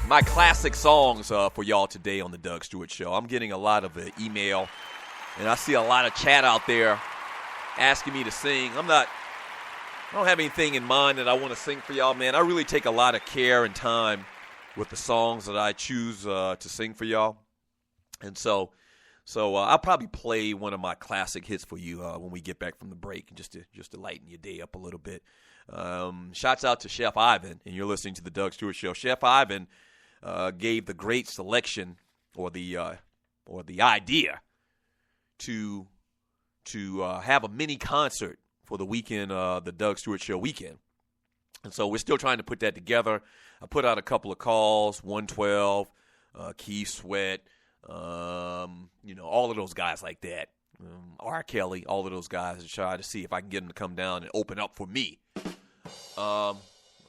my classic songs for y'all today on the Doug Stewart Show. I'm getting a lot of email, and I see a lot of chat out there asking me to sing. I don't have anything in mind that I want to sing for y'all, man. I really take a lot of care and time with the songs that I choose to sing for y'all. And so I'll probably play one of my classic hits for you when we get back from the break, just to lighten your day up a little bit. Shouts out to Chef Ivan, and you're listening to the Doug Stewart Show. Chef Ivan gave the great selection or the idea to have a mini concert for the weekend, the Doug Stewart Show weekend. And so we're still trying to put that together. I put out a couple of calls, 112, Keith Sweat, all of those guys like that. R. Kelly, all of those guys, to try to see if I can get them to come down and open up for me. I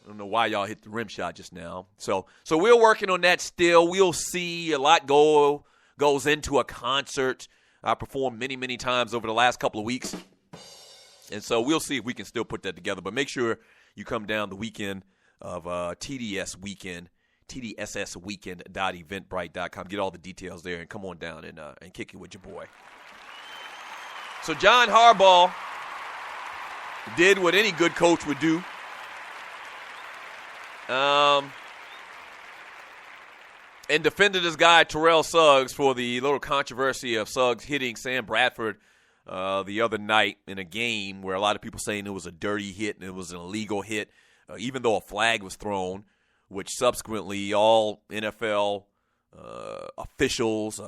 don't know why y'all hit the rim shot just now. So we're working on that still. We'll see. A lot goes into a concert. I performed many, many times over the last couple of weeks. And so we'll see if we can still put that together. But make sure you come down the weekend of TDS Weekend, tdsweekend.eventbrite.com. Get all the details there and come on down and kick it with your boy. So John Harbaugh did what any good coach would do. And defended his guy Terrell Suggs for the little controversy of Suggs hitting Sam Bradford the other night in a game where a lot of people saying it was a dirty hit and it was an illegal hit, even though a flag was thrown, which subsequently all NFL officials,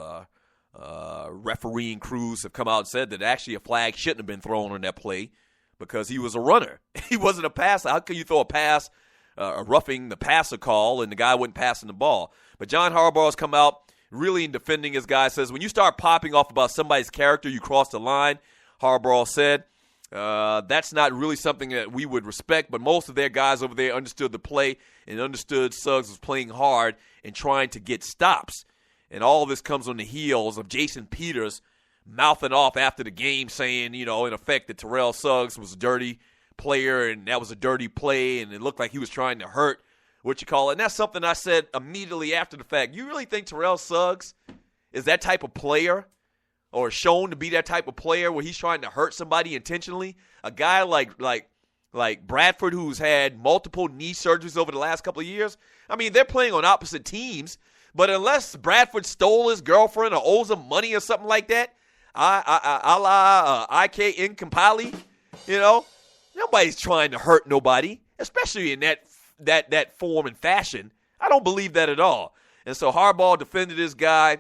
refereeing crews have come out and said that actually a flag shouldn't have been thrown on that play because he was a runner. He wasn't a passer. How can you throw a pass, roughing the passer call, and the guy wasn't passing the ball? But John Harbaugh's come out really in defending his guy, says when you start popping off about somebody's character, you cross the line. Harbaugh said that's not really something that we would respect, but most of their guys over there understood the play and understood Suggs was playing hard and trying to get stops. And all this comes on the heels of Jason Peters mouthing off after the game saying, in effect, that Terrell Suggs was a dirty player and that was a dirty play and it looked like he was trying to hurt, And that's something I said immediately after the fact. You really think Terrell Suggs is that type of player or shown to be that type of player where he's trying to hurt somebody intentionally? A guy like Bradford, who's had multiple knee surgeries over the last couple of years. I mean, they're playing on opposite teams, but unless Bradford stole his girlfriend or owes him money or something like that, a la I.K. Incompali, nobody's trying to hurt nobody, especially in that form and fashion. I don't believe that at all. And so Harbaugh defended this guy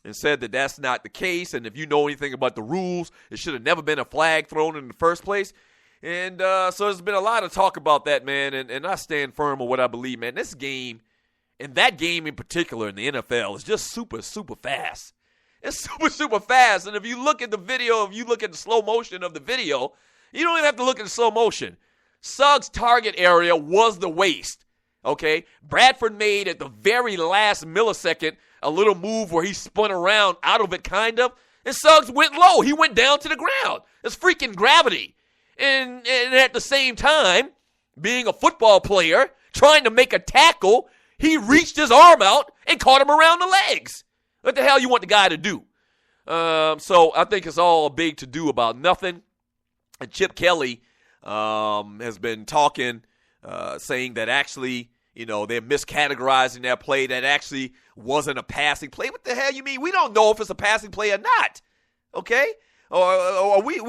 and said that that's not the case, and if you know anything about the rules, it should have never been a flag thrown in the first place. And so there's been a lot of talk about that, man, and I stand firm on what I believe, man. This game, and that game in particular in the NFL, is just super, super fast. It's super, super fast. And if you look at the video, if you look at the slow motion of the video, you don't even have to look at the slow motion. Suggs' target area was the waist, okay? Bradford made at the very last millisecond a little move where he spun around out of it, kind of, and Suggs went low. He went down to the ground. It's freaking gravity. And at the same time, being a football player, trying to make a tackle, he reached his arm out and caught him around the legs. What the hell you want the guy to do? So I think it's all a big to-do about nothing. And Chip Kelly has been talking, saying that actually, they're miscategorizing that play. That actually wasn't a passing play. What the hell you mean? We don't know if it's a passing play or not, okay? Or we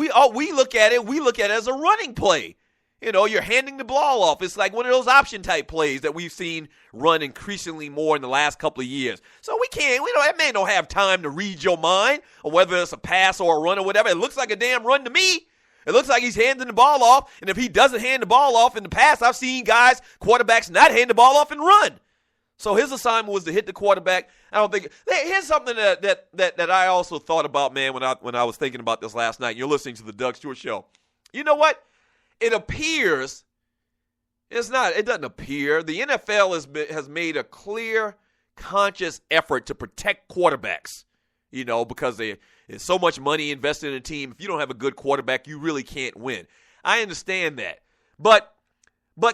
look at it. We look at it as a running play. You're handing the ball off. It's like one of those option type plays that we've seen run increasingly more in the last couple of years. So that man don't have time to read your mind or whether it's a pass or a run or whatever. It looks like a damn run to me. It looks like he's handing the ball off. And if he doesn't hand the ball off in the past, I've seen quarterbacks not hand the ball off and run. So his assignment was to hit the quarterback. I don't think here's something that I also thought about, man, when I was thinking about this last night. You're listening to the Doug Stewart Show. You know what? It appears it's not. It doesn't appear. The NFL has made a clear, conscious effort to protect quarterbacks. Because there's so much money invested in a team. If you don't have a good quarterback, you really can't win. I understand that, but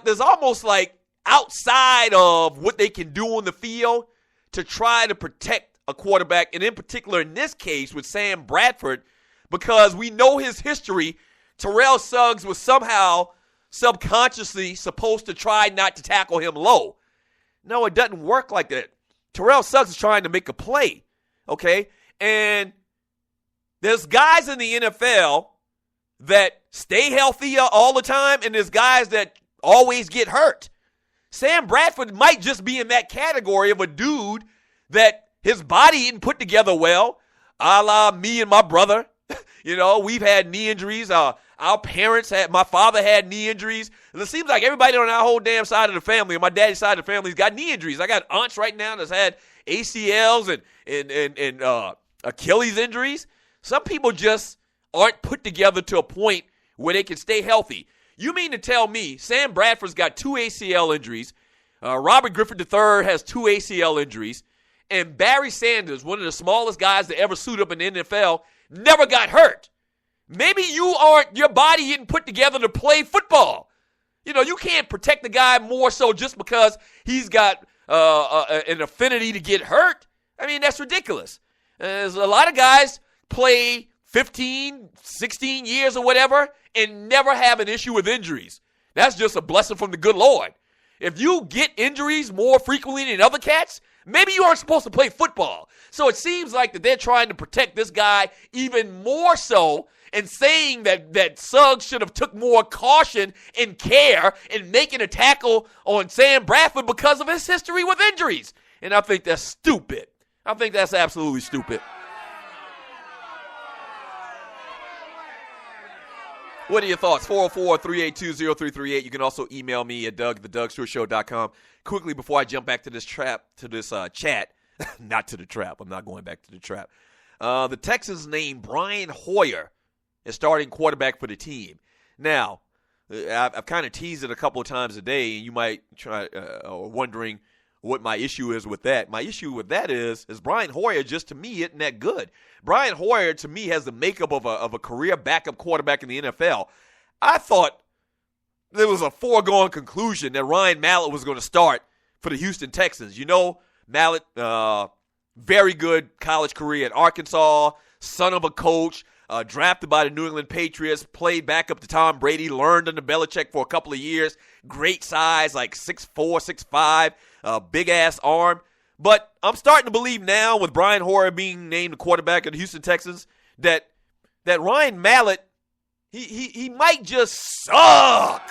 there's almost like outside of what they can do on the field to try to protect a quarterback, and in particular in this case with Sam Bradford, because we know his history. Terrell Suggs was somehow subconsciously supposed to try not to tackle him low. No, it doesn't work like that. Terrell Suggs is trying to make a play, okay? And there's guys in the NFL that stay healthy all the time, and there's guys that always get hurt. Sam Bradford might just be in that category of a dude that his body isn't put together well, a la me and my brother. We've had knee injuries. Our parents my father had knee injuries. And it seems like everybody on our whole damn side of the family, on my daddy's side of the family, has got knee injuries. I got aunts right now that's had ACLs and Achilles injuries. Some people just aren't put together to a point where they can stay healthy. You mean to tell me Sam Bradford's got 2 ACL injuries, Robert Griffin III has 2 ACL injuries, and Barry Sanders, one of the smallest guys to ever suit up in the NFL, never got hurt? Maybe your body isn't put together to play football. You can't protect the guy more so just because he's got an affinity to get hurt. I mean, that's ridiculous. There's a lot of guys play 15, 16 years or whatever and never have an issue with injuries. That's just a blessing from the good Lord. If you get injuries more frequently than other cats, maybe you aren't supposed to play football. So it seems like that they're trying to protect this guy even more so, and saying that Suggs should have took more caution and care in making a tackle on Sam Bradford because of his history with injuries. And I think that's stupid. I think that's absolutely stupid. What are your thoughts? 404-382-0338. You can also email me at doug@thedougstewartshow.com. Quickly before I jump back to this chat, not to the trap. I'm not going back to the trap. The Texans named Brian Hoyer as starting quarterback for the team. Now, I've kind of teased it a couple of times a day, and you might try wondering what my issue is with that. My issue with that is Brian Hoyer just, to me, isn't that good. Brian Hoyer, to me, has the makeup of a career backup quarterback in the NFL. I thought there was a foregone conclusion that Ryan Mallett was going to start for the Houston Texans. You know, Mallett, very good college career at Arkansas, son of a coach, drafted by the New England Patriots, played back up to Tom Brady, learned under Belichick for a couple of years, great size, like 6'4", 6'5", big-ass arm. But I'm starting to believe now, with Brian Hoyer being named the quarterback of the Houston Texans, that Ryan Mallett, he might just suck.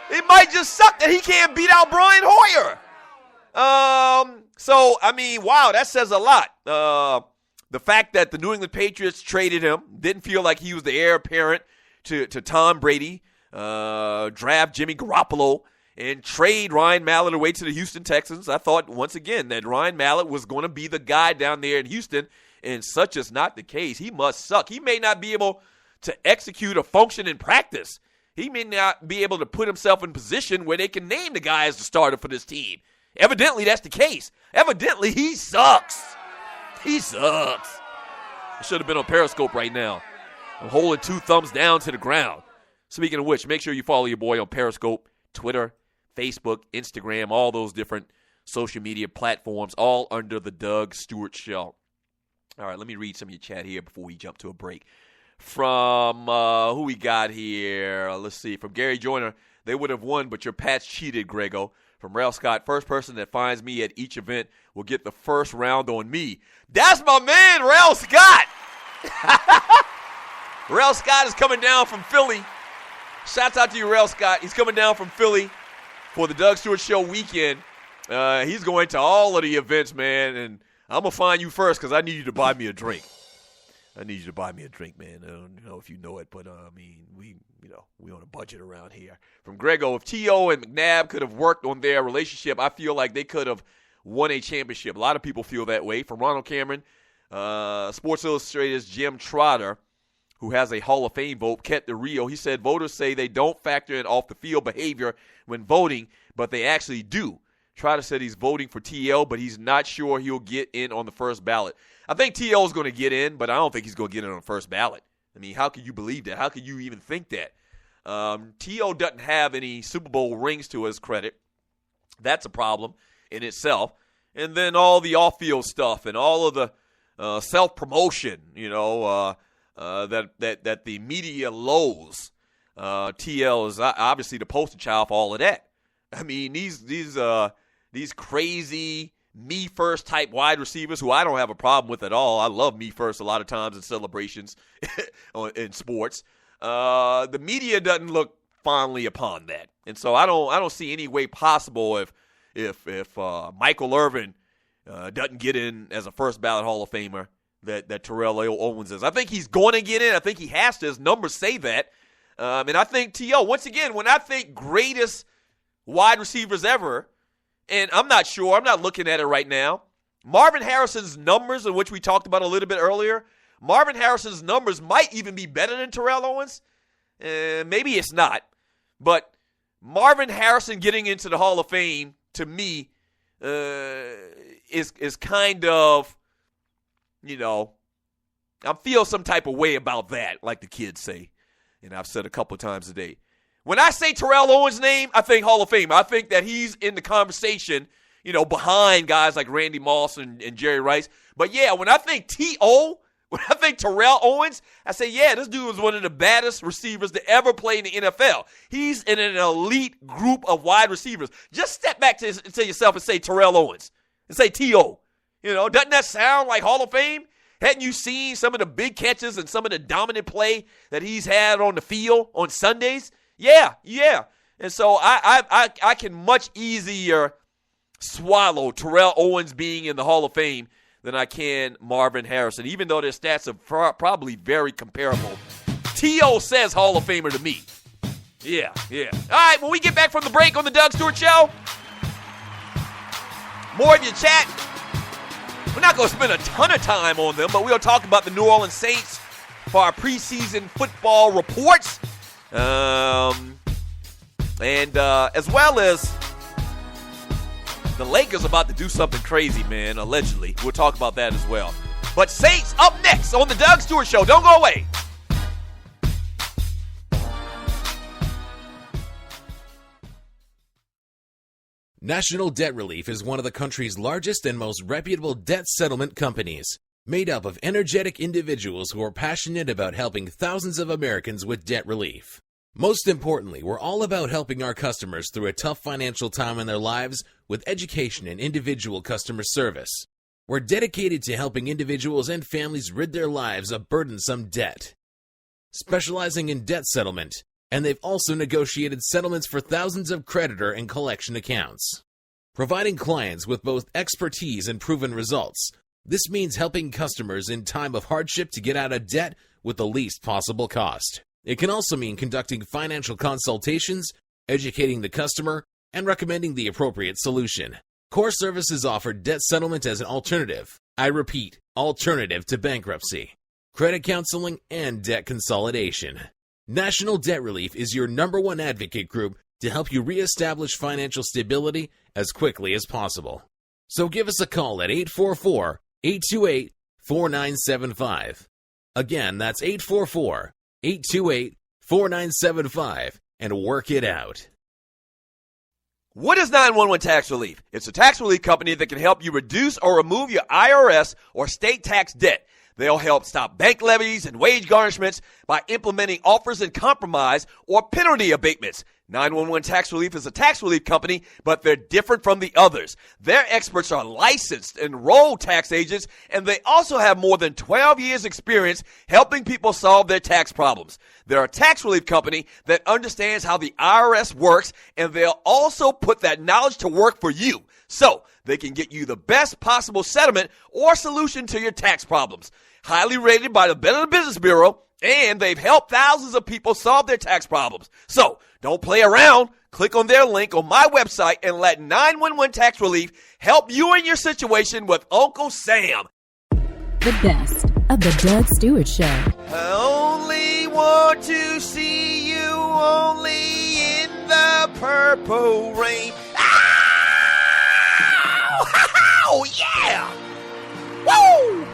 It might just suck that he can't beat out Brian Hoyer. So, I mean, wow, that says a lot. The fact that the New England Patriots traded him, didn't feel like he was the heir apparent to Tom Brady, draft Jimmy Garoppolo, and trade Ryan Mallett away to the Houston Texans. I thought, once again, that Ryan Mallett was going to be the guy down there in Houston, and such is not the case. He must suck. He may not be able to execute or function in practice. He may not be able to put himself in position where they can name the guy as the starter for this team. Evidently, that's the case. Evidently, he sucks. He sucks. I should have been on Periscope right now. I'm holding 2 thumbs down to the ground. Speaking of which, make sure you follow your boy on Periscope, Twitter, Facebook, Instagram, all those different social media platforms, all under the Doug Stewart Show. All right, let me read some of your chat here before we jump to a break. From who we got here? Let's see. From Gary Joyner, they would have won, but your Pats cheated, Grego. From Rail Scott, first person that finds me at each event will get the first round on me. That's my man, Rail Scott. Rail Scott is coming down from Philly. Shouts out to you, Rail Scott. He's coming down from Philly for the Doug Stewart Show weekend. He's going to all of the events, man, and I'm going to find you first because I need you to buy me a drink. I need you to buy me a drink, man. I don't know if you know it, but I mean, we on a budget around here. From Grego, if T.O. and McNabb could have worked on their relationship, I feel like they could have won a championship. A lot of people feel that way. From Ronald Cameron, Sports Illustrated's Jim Trotter, who has a Hall of Fame vote, kept the Rio. He said voters say they don't factor in off-the-field behavior when voting, but they actually do. Trotter said he's voting for T.O., but he's not sure he'll get in on the first ballot. I think T.O. is going to get in, but I don't think he's going to get in on the first ballot. I mean, how could you believe that? How could you even think that? T.O. doesn't have any Super Bowl rings to his credit. That's a problem in itself. And then all the off-field stuff and all of the self-promotion, that the media loathes. T.L. is obviously the poster child for all of that. I mean, these crazy me first type wide receivers who I don't have a problem with at all. I love me first a lot of times in celebrations in sports. The media doesn't look fondly upon that, and so I don't see any way possible if Michael Irvin doesn't get in as a first ballot Hall of Famer that Terrell Owens is. I think he's going to get in. I think he has to. His numbers say that, and I think T.O. once again, when I think greatest wide receivers ever. And I'm not sure. I'm not looking at it right now. Marvin Harrison's numbers, in which we talked about a little bit earlier, Marvin Harrison's numbers might even be better than Terrell Owens. Maybe it's not. But Marvin Harrison getting into the Hall of Fame, to me, is kind of, I feel some type of way about that, like the kids say. And I've said a couple of times a day. When I say Terrell Owens' name, I think Hall of Fame. I think that he's in the conversation, behind guys like Randy Moss and Jerry Rice. But, yeah, when I think T.O., when I think Terrell Owens, I say, yeah, this dude was one of the baddest receivers to ever play in the NFL. He's in an elite group of wide receivers. Just step back to yourself and say Terrell Owens and say T.O. Doesn't that sound like Hall of Fame? Hadn't you seen some of the big catches and some of the dominant play that he's had on the field on Sundays? Yeah. And so I can much easier swallow Terrell Owens being in the Hall of Fame than I can Marvin Harrison, even though their stats are probably very comparable. T.O. says Hall of Famer to me. Yeah. All right, when we get back from the break on the Doug Stewart Show, more of your chat. We're not going to spend a ton of time on them, but we'll talk about the New Orleans Saints for our preseason football reports. And as well as The Lakers about to do something crazy, man, allegedly. We'll talk about that as well. But Saints up next on the Doug Stewart Show. Don't go away. National Debt Relief is one of the country's largest and most reputable debt settlement companies, made up of energetic individuals who are passionate about helping thousands of Americans with debt relief. Most importantly, we're all about helping our customers through a tough financial time in their lives with education and individual customer service. We're dedicated to helping individuals and families rid their lives of burdensome debt. Specializing in debt settlement, and they've also negotiated settlements for thousands of creditor and collection accounts. Providing clients with both expertise and proven results, this means helping customers in time of hardship to get out of debt with the least possible cost. It can also mean conducting financial consultations, educating the customer, and recommending the appropriate solution. Core Services offer debt settlement as an alternative. I repeat, alternative to bankruptcy, credit counseling, and debt consolidation. National Debt Relief is your #1 advocate group to help you reestablish financial stability as quickly as possible. So give us a call at 844-828-4975. Again, that's 844-828-4975, and work it out. What is 911 Tax Relief? It's a tax relief company that can help you reduce or remove your IRS or state tax debt. They'll help stop bank levies and wage garnishments by implementing offers and compromise or penalty abatements. 911 Tax Relief is a tax relief company, but they're different from the others. Their experts are licensed, enrolled tax agents, and they also have more than 12 years experience helping people solve their tax problems. They're a tax relief company that understands how the IRS works, and they'll also put that knowledge to work for you, so they can get you the best possible settlement or solution to your tax problems. Highly rated by the Better Business Bureau, and they've helped thousands of people solve their tax problems. So, don't play around. Click on their link on my website and let 911 Tax Relief help you in your situation with Uncle Sam. The best of the Doug Stewart Show. I only want to see you only in the purple rain. Ow! Yeah! Woo!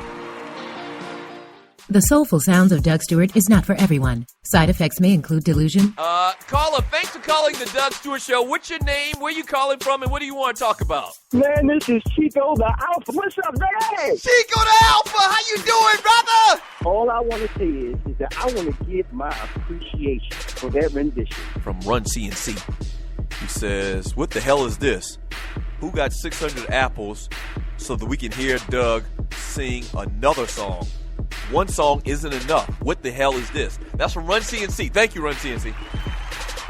The soulful sounds of Doug Stewart is not for everyone. Side effects may include delusion. Caller, thanks for calling the Doug Stewart Show. What's your name? Where you calling from? And what do you want to talk about? Man, this is Chico the Alpha. What's up, man? Chico the Alpha, how you doing, brother? All I want to say is that I want to give my appreciation for that rendition. From Run CNC. He says, what the hell is this? Who got 600 apples so that we can hear Doug sing another song? One song isn't enough. What the hell is this? That's from Run CNC. Thank you, Run CNC.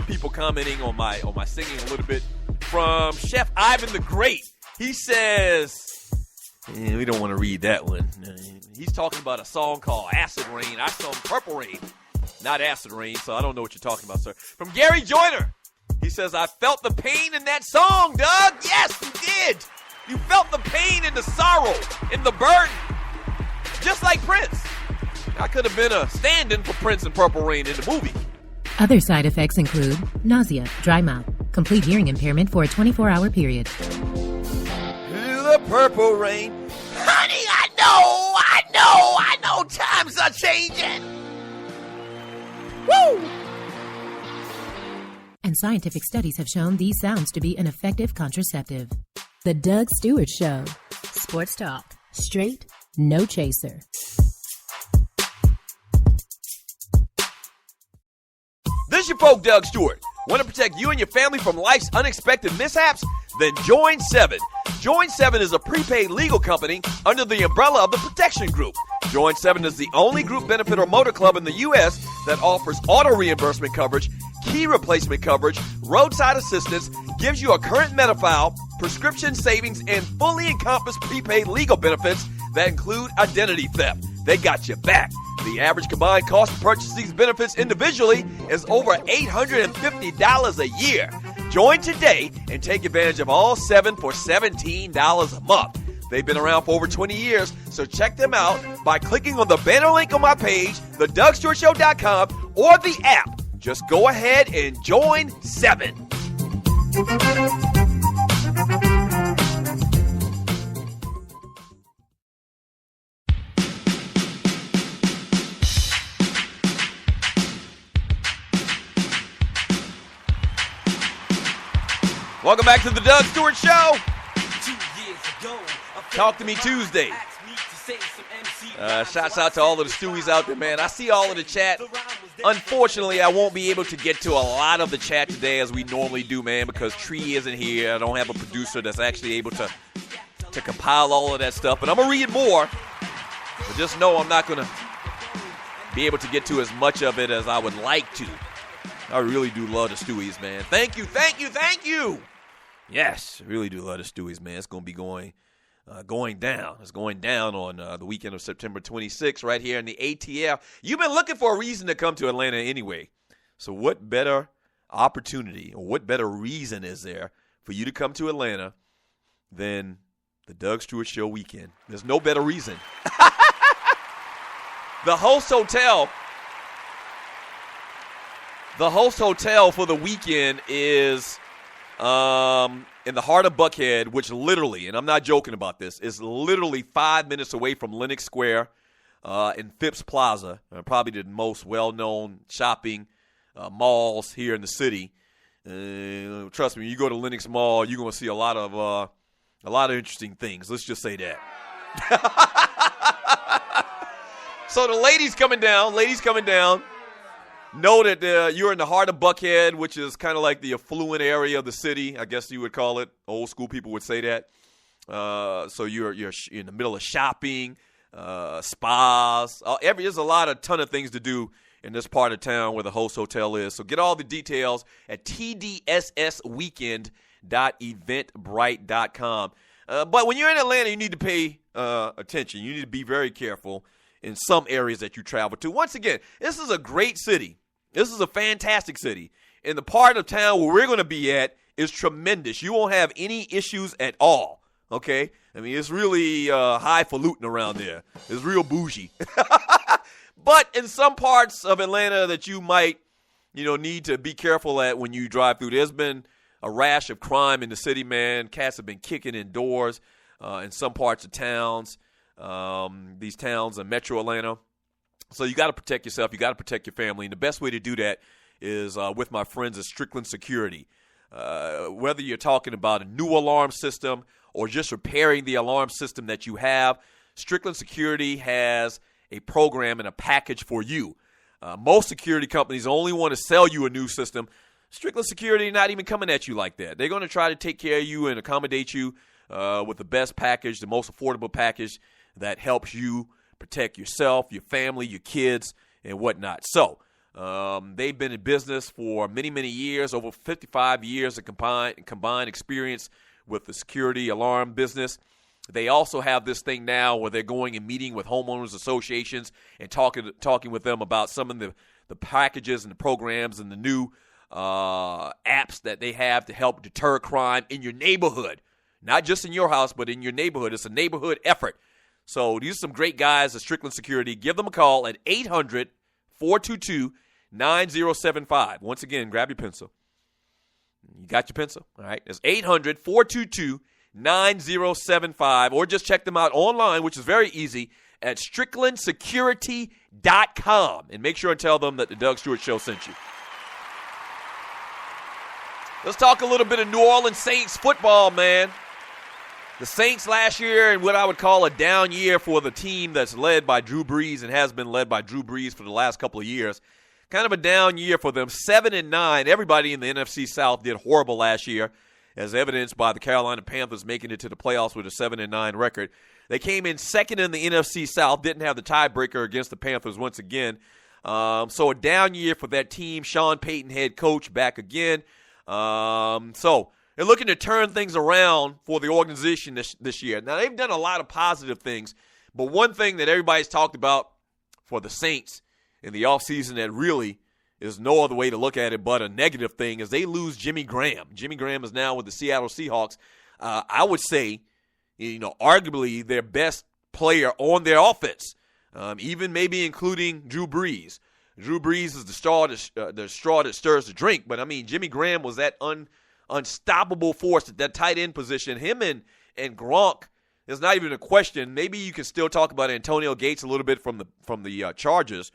People commenting on my singing a little bit. From Chef Ivan the Great. He says, we don't want to read that one. He's talking about a song called Acid Rain. I sung Purple Rain, not Acid Rain, so I don't know what you're talking about, sir. From Gary Joyner. He says, I felt the pain in that song, Doug. Yes, you did. You felt the pain and the sorrow and the burden. Just like Prince. I could have been a stand-in for Prince and Purple Rain in the movie. Other side effects include nausea, dry mouth, complete hearing impairment for a 24-hour period. The Purple Rain. Honey, I know times are changing. Woo! And scientific studies have shown these sounds to be an effective contraceptive. The Doug Stewart Show. Sports talk. Straight, no chaser. This is your folk, Doug Stewart. Want to protect you and your family from life's unexpected mishaps? Then join 7. Join 7 is a prepaid legal company under the umbrella of the Protection Group. Join 7 is the only group benefit or motor club in the U.S. that offers auto reimbursement coverage, key replacement coverage, roadside assistance, gives you a current Medi-File, prescription savings, and fully encompassed prepaid legal benefits that include identity theft. They got your back. The average combined cost to purchase these benefits individually is over $850 a year. Join today and take advantage of all 7 for $17 a month. They've been around for over 20 years, so check them out by clicking on the banner link on my page, thedougstewartshow.com, or the app. Just go ahead and join 7. Welcome back to the Doug Stewart Show. Talk to me Tuesday. Shouts out to all of the Stewies out there, man. I see all of the chat. Unfortunately, I won't be able to get to a lot of the chat today as we normally do, man, because Tree isn't here. I don't have a producer that's actually able to compile all of that stuff. But I'm going to read more. But just know I'm not going to be able to get to as much of it as I would like to. I really do love the Stewies, man. Thank you, thank you, thank you. Yes, I really do love the Stewies, man. It's going to be going down. It's going down on the weekend of September 26th right here in the ATL. You've been looking for a reason to come to Atlanta anyway. So what better opportunity or what better reason is there for you to come to Atlanta than the Doug Stewart Show weekend? There's no better reason. The host hotel for the weekend is in the heart of Buckhead, which literally, and I'm not joking about this, is literally 5 minutes away from Lenox Square in Phipps Plaza, probably the most well-known shopping malls here in the city. Trust me, when you go to Lenox Mall, you're going to see a lot of interesting things. Let's just say that. So the ladies coming down. Know that you're in the heart of Buckhead, which is kind of like the affluent area of the city, I guess you would call it. Old school people would say that. So you're in the middle of shopping, spas. There's a ton of things to do in this part of town where the host hotel is. So get all the details at tdssweekend.eventbrite.com. But when you're in Atlanta, you need to pay attention. You need to be very careful in some areas that you travel to. Once again, this is a great city. This is a fantastic city. And the part of town where we're going to be at is tremendous. You won't have any issues at all, okay? I mean, it's really highfalutin around there. It's real bougie. But in some parts of Atlanta that you might, need to be careful at when you drive through, there's been a rash of crime in the city, man. Cats have been kicking indoors in some parts of towns. These towns in Metro Atlanta. So you got to protect yourself. You got to protect your family. And the best way to do that is with my friends at Strickland Security. Whether you're talking about a new alarm system or just repairing the alarm system that you have, Strickland Security has a program and a package for you. Most security companies only want to sell you a new system. Strickland Security not even coming at you like that. They're going to try to take care of you and accommodate you with the best package, the most affordable package that helps you protect yourself, your family, your kids, and whatnot. So they've been in business for many, many years, over 55 years of combined experience with the security alarm business. They also have this thing now where they're going and meeting with homeowners associations and talking with them about some of the packages and the programs and the new apps that they have to help deter crime in your neighborhood. Not just in your house, but in your neighborhood. It's a neighborhood effort. So these are some great guys at Strickland Security. Give them a call at 800-422-9075. Once again, grab your pencil. You got your pencil? All right. It's 800-422-9075. Or just check them out online, which is very easy, at stricklandsecurity.com. And make sure and tell them that the Doug Stewart Show sent you. Let's talk a little bit of New Orleans Saints football, man. The Saints last year, in what I would call a down year for the team that's led by Drew Brees and has been led by Drew Brees for the last couple of years. Kind of a down year for them, 7-9. Everybody in the NFC South did horrible last year, as evidenced by the Carolina Panthers making it to the playoffs with a 7-9 record. They came in second in the NFC South, didn't have the tiebreaker against the Panthers once again. So a down year for that team. Sean Payton, head coach, back again. So they're looking to turn things around for the organization this year. Now, they've done a lot of positive things, but one thing that everybody's talked about for the Saints in the offseason that really is no other way to look at it but a negative thing is they lose Jimmy Graham. Jimmy Graham is now with the Seattle Seahawks. I would say, arguably their best player on their offense, even maybe including Drew Brees. Drew Brees is the straw that stirs the drink, but, Jimmy Graham was that unstoppable force at that tight end position. Him and Gronk is not even a question. Maybe you can still talk about Antonio Gates a little bit from the Chargers,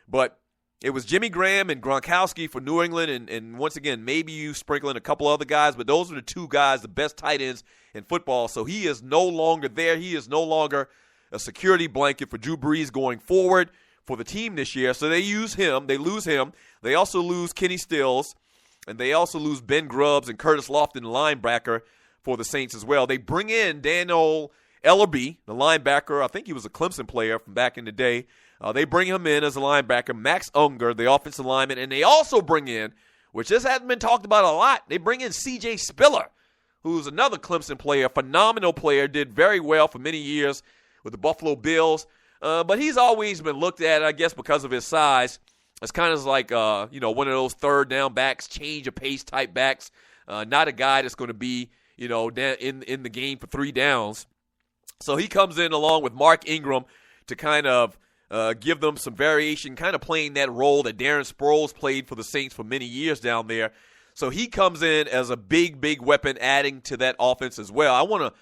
but it was Jimmy Graham and Gronkowski for New England, and once again, maybe you sprinkle in a couple other guys, but those are the two guys, the best tight ends in football. So he is no longer there. He is no longer a security blanket for Drew Brees going forward for the team this year. So they use him. They lose him. They also lose Kenny Stills, and they also lose Ben Grubbs and Curtis Lofton, linebacker, for the Saints as well. They bring in Daniel Ellerbe, the linebacker. I think he was a Clemson player from back in the day. They bring him in as a linebacker. Max Unger, the offensive lineman. And they also bring in, which this hasn't been talked about a lot, they bring in C.J. Spiller, who's another Clemson player, phenomenal player, did very well for many years with the Buffalo Bills. But he's always been looked at, I guess, because of his size. It's kind of like, one of those third down backs, change of pace type backs. Not a guy that's going to be, in the game for 3 downs. So he comes in along with Mark Ingram to kind of give them some variation, kind of playing that role that Darren Sproles played for the Saints for many years down there. So he comes in as a big, big weapon, adding to that offense as well.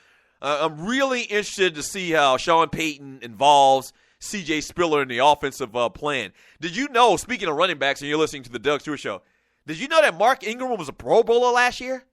I'm really interested to see how Sean Payton involves C.J. Spiller in the offensive plan. Did you know, speaking of running backs, and you're listening to the Doug Stewart Show, did you know that Mark Ingram was a Pro Bowler last year?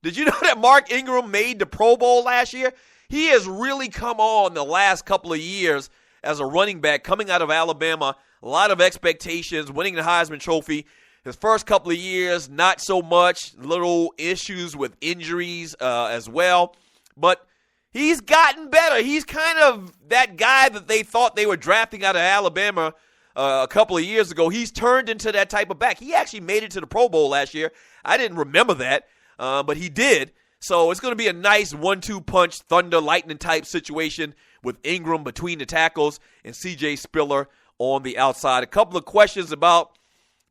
Did you know that Mark Ingram made the Pro Bowl last year? He has really come on the last couple of years as a running back coming out of Alabama. A lot of expectations, winning the Heisman Trophy. His first couple of years, not so much. Little issues with injuries as well. But he's gotten better. He's kind of that guy that they thought they were drafting out of Alabama a couple of years ago. He's turned into that type of back. He actually made it to the Pro Bowl last year. I didn't remember that, but he did. So it's going to be a nice 1-2 punch, thunder, lightning type situation with Ingram between the tackles and C.J. Spiller on the outside. A couple of questions about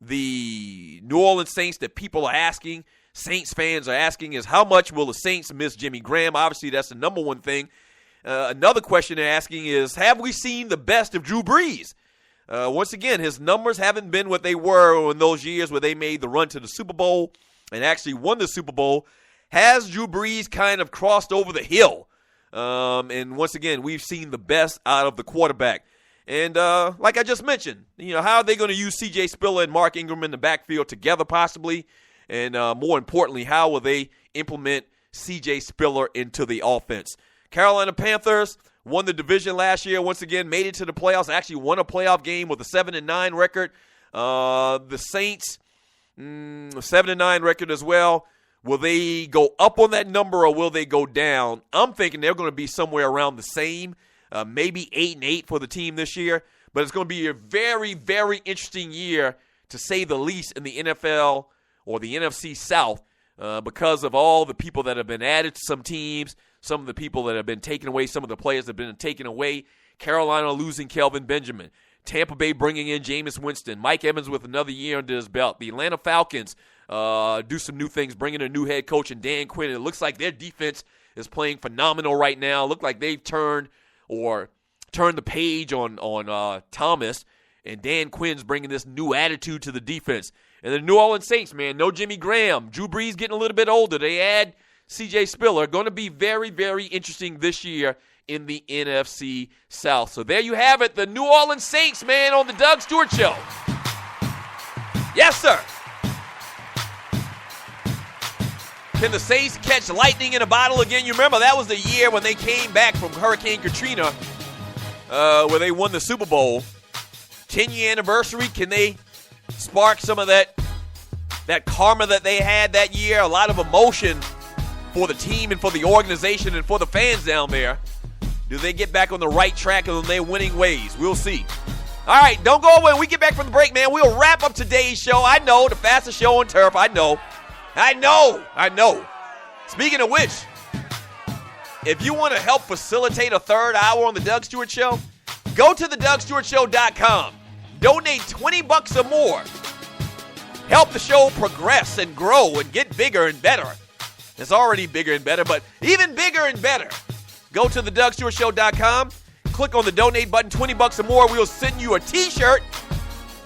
the New Orleans Saints that people are asking, Saints fans are asking, is how much will the Saints miss Jimmy Graham? Obviously, that's the number one thing. Another question they're asking is, have we seen the best of Drew Brees? Once again, his numbers haven't been what they were in those years where they made the run to the Super Bowl and actually won the Super Bowl. Has Drew Brees kind of crossed over the hill? And once again, we've seen the best out of the quarterback. And like I just mentioned, how are they going to use C.J. Spiller and Mark Ingram in the backfield together possibly? And more importantly, how will they implement C.J. Spiller into the offense? Carolina Panthers won the division last year. Once again, made it to the playoffs. Actually won a playoff game with a 7-9 record. The Saints, 7-9 record as well. Will they go up on that number or will they go down? I'm thinking they're going to be somewhere around the same, maybe 8-8 for the team this year. But it's going to be a very, very interesting year, to say the least, in the NFL or the NFC South because of all the people that have been added to some teams, some of the people that have been taken away, some of the players that have been taken away. Carolina losing Kelvin Benjamin. Tampa Bay bringing in Jameis Winston. Mike Evans with another year under his belt. The Atlanta Falcons do some new things, bringing a new head coach in Dan Quinn. It looks like their defense is playing phenomenal right now. Look like they've turned the page on Thomas, and Dan Quinn's bringing this new attitude to the defense. And the New Orleans Saints, man, no Jimmy Graham. Drew Brees getting a little bit older. They add C.J. Spiller. Going to be very, very interesting this year in the NFC South. So there you have it, the New Orleans Saints, man, on the Doug Stewart Show. Yes, sir. Can the Saints catch lightning in a bottle again? You remember that was the year when they came back from Hurricane Katrina, where they won the Super Bowl. 10-year anniversary. Can they spark some of that karma that they had that year? A lot of emotion for the team and for the organization and for the fans down there. Do they get back on the right track and their winning ways? We'll see. All right, don't go away. When we get back from the break, man, we'll wrap up today's show. I know, the fastest show on turf. I know. Speaking of which, if you want to help facilitate a third hour on the Doug Stewart Show, go to thedougstewartshow.com. Donate $20 or more. Help the show progress and grow and get bigger and better. It's already bigger and better, but even bigger and better. Go to thedougstewartshow.com. Click on the donate button, $20 or more. We'll send you a T-shirt,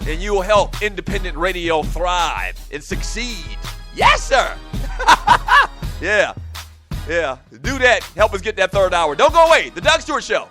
and you will help independent radio thrive and succeed. Yes, sir. Yeah. Do that. Help us get that third hour. Don't go away. The Doug Stewart Show.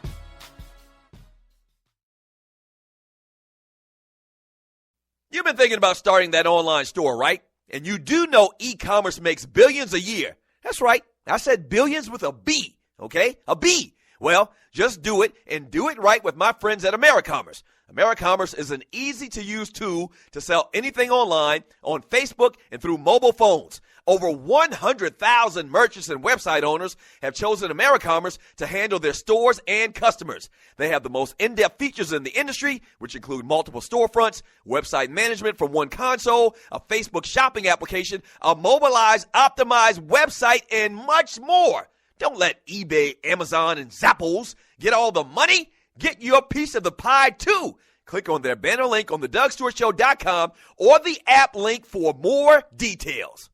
You've been thinking about starting that online store, right? And you do know e-commerce makes billions a year. That's right. I said billions with a B, okay? A B. Well, just do it and do it right with my friends at AmeriCommerce. AmeriCommerce is an easy-to-use tool to sell anything online, on Facebook, and through mobile phones. Over 100,000 merchants and website owners have chosen AmeriCommerce to handle their stores and customers. They have the most in-depth features in the industry, which include multiple storefronts, website management from one console, a Facebook shopping application, a mobilized, optimized website, and much more. Don't let eBay, Amazon, and Zappos get all the money. Get your piece of the pie, too. Click on their banner link on thedougstewartshow.com or the app link for more details.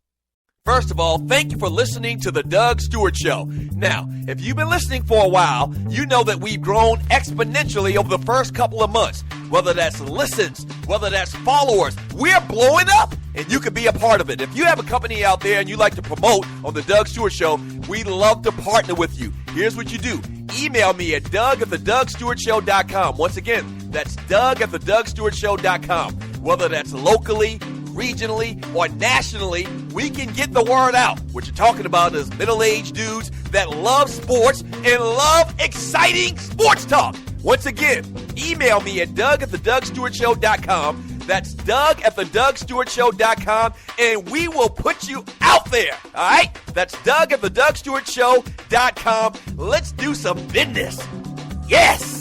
First of all, thank you for listening to The Doug Stewart Show. Now, if you've been listening for a while, you know that we've grown exponentially over the first couple of months. Whether that's listens, whether that's followers, we're blowing up, and you can be a part of it. If you have a company out there and you like to promote on The Doug Stewart Show, we'd love to partner with you. Here's what you do. Email me at doug@thedougstewartshow.com. Once again, that's doug@thedougstewartshow.com. Whether that's locally, regionally, or nationally, we can get the word out. What you're talking about is middle-aged dudes that love sports and love exciting sports talk. Once again, email me at doug@thedougstewartshow.com. That's doug@thedougstewartshow.com, and we will put you out there, all right? That's doug@thedougstewartshow.com. Let's do some business. Yes!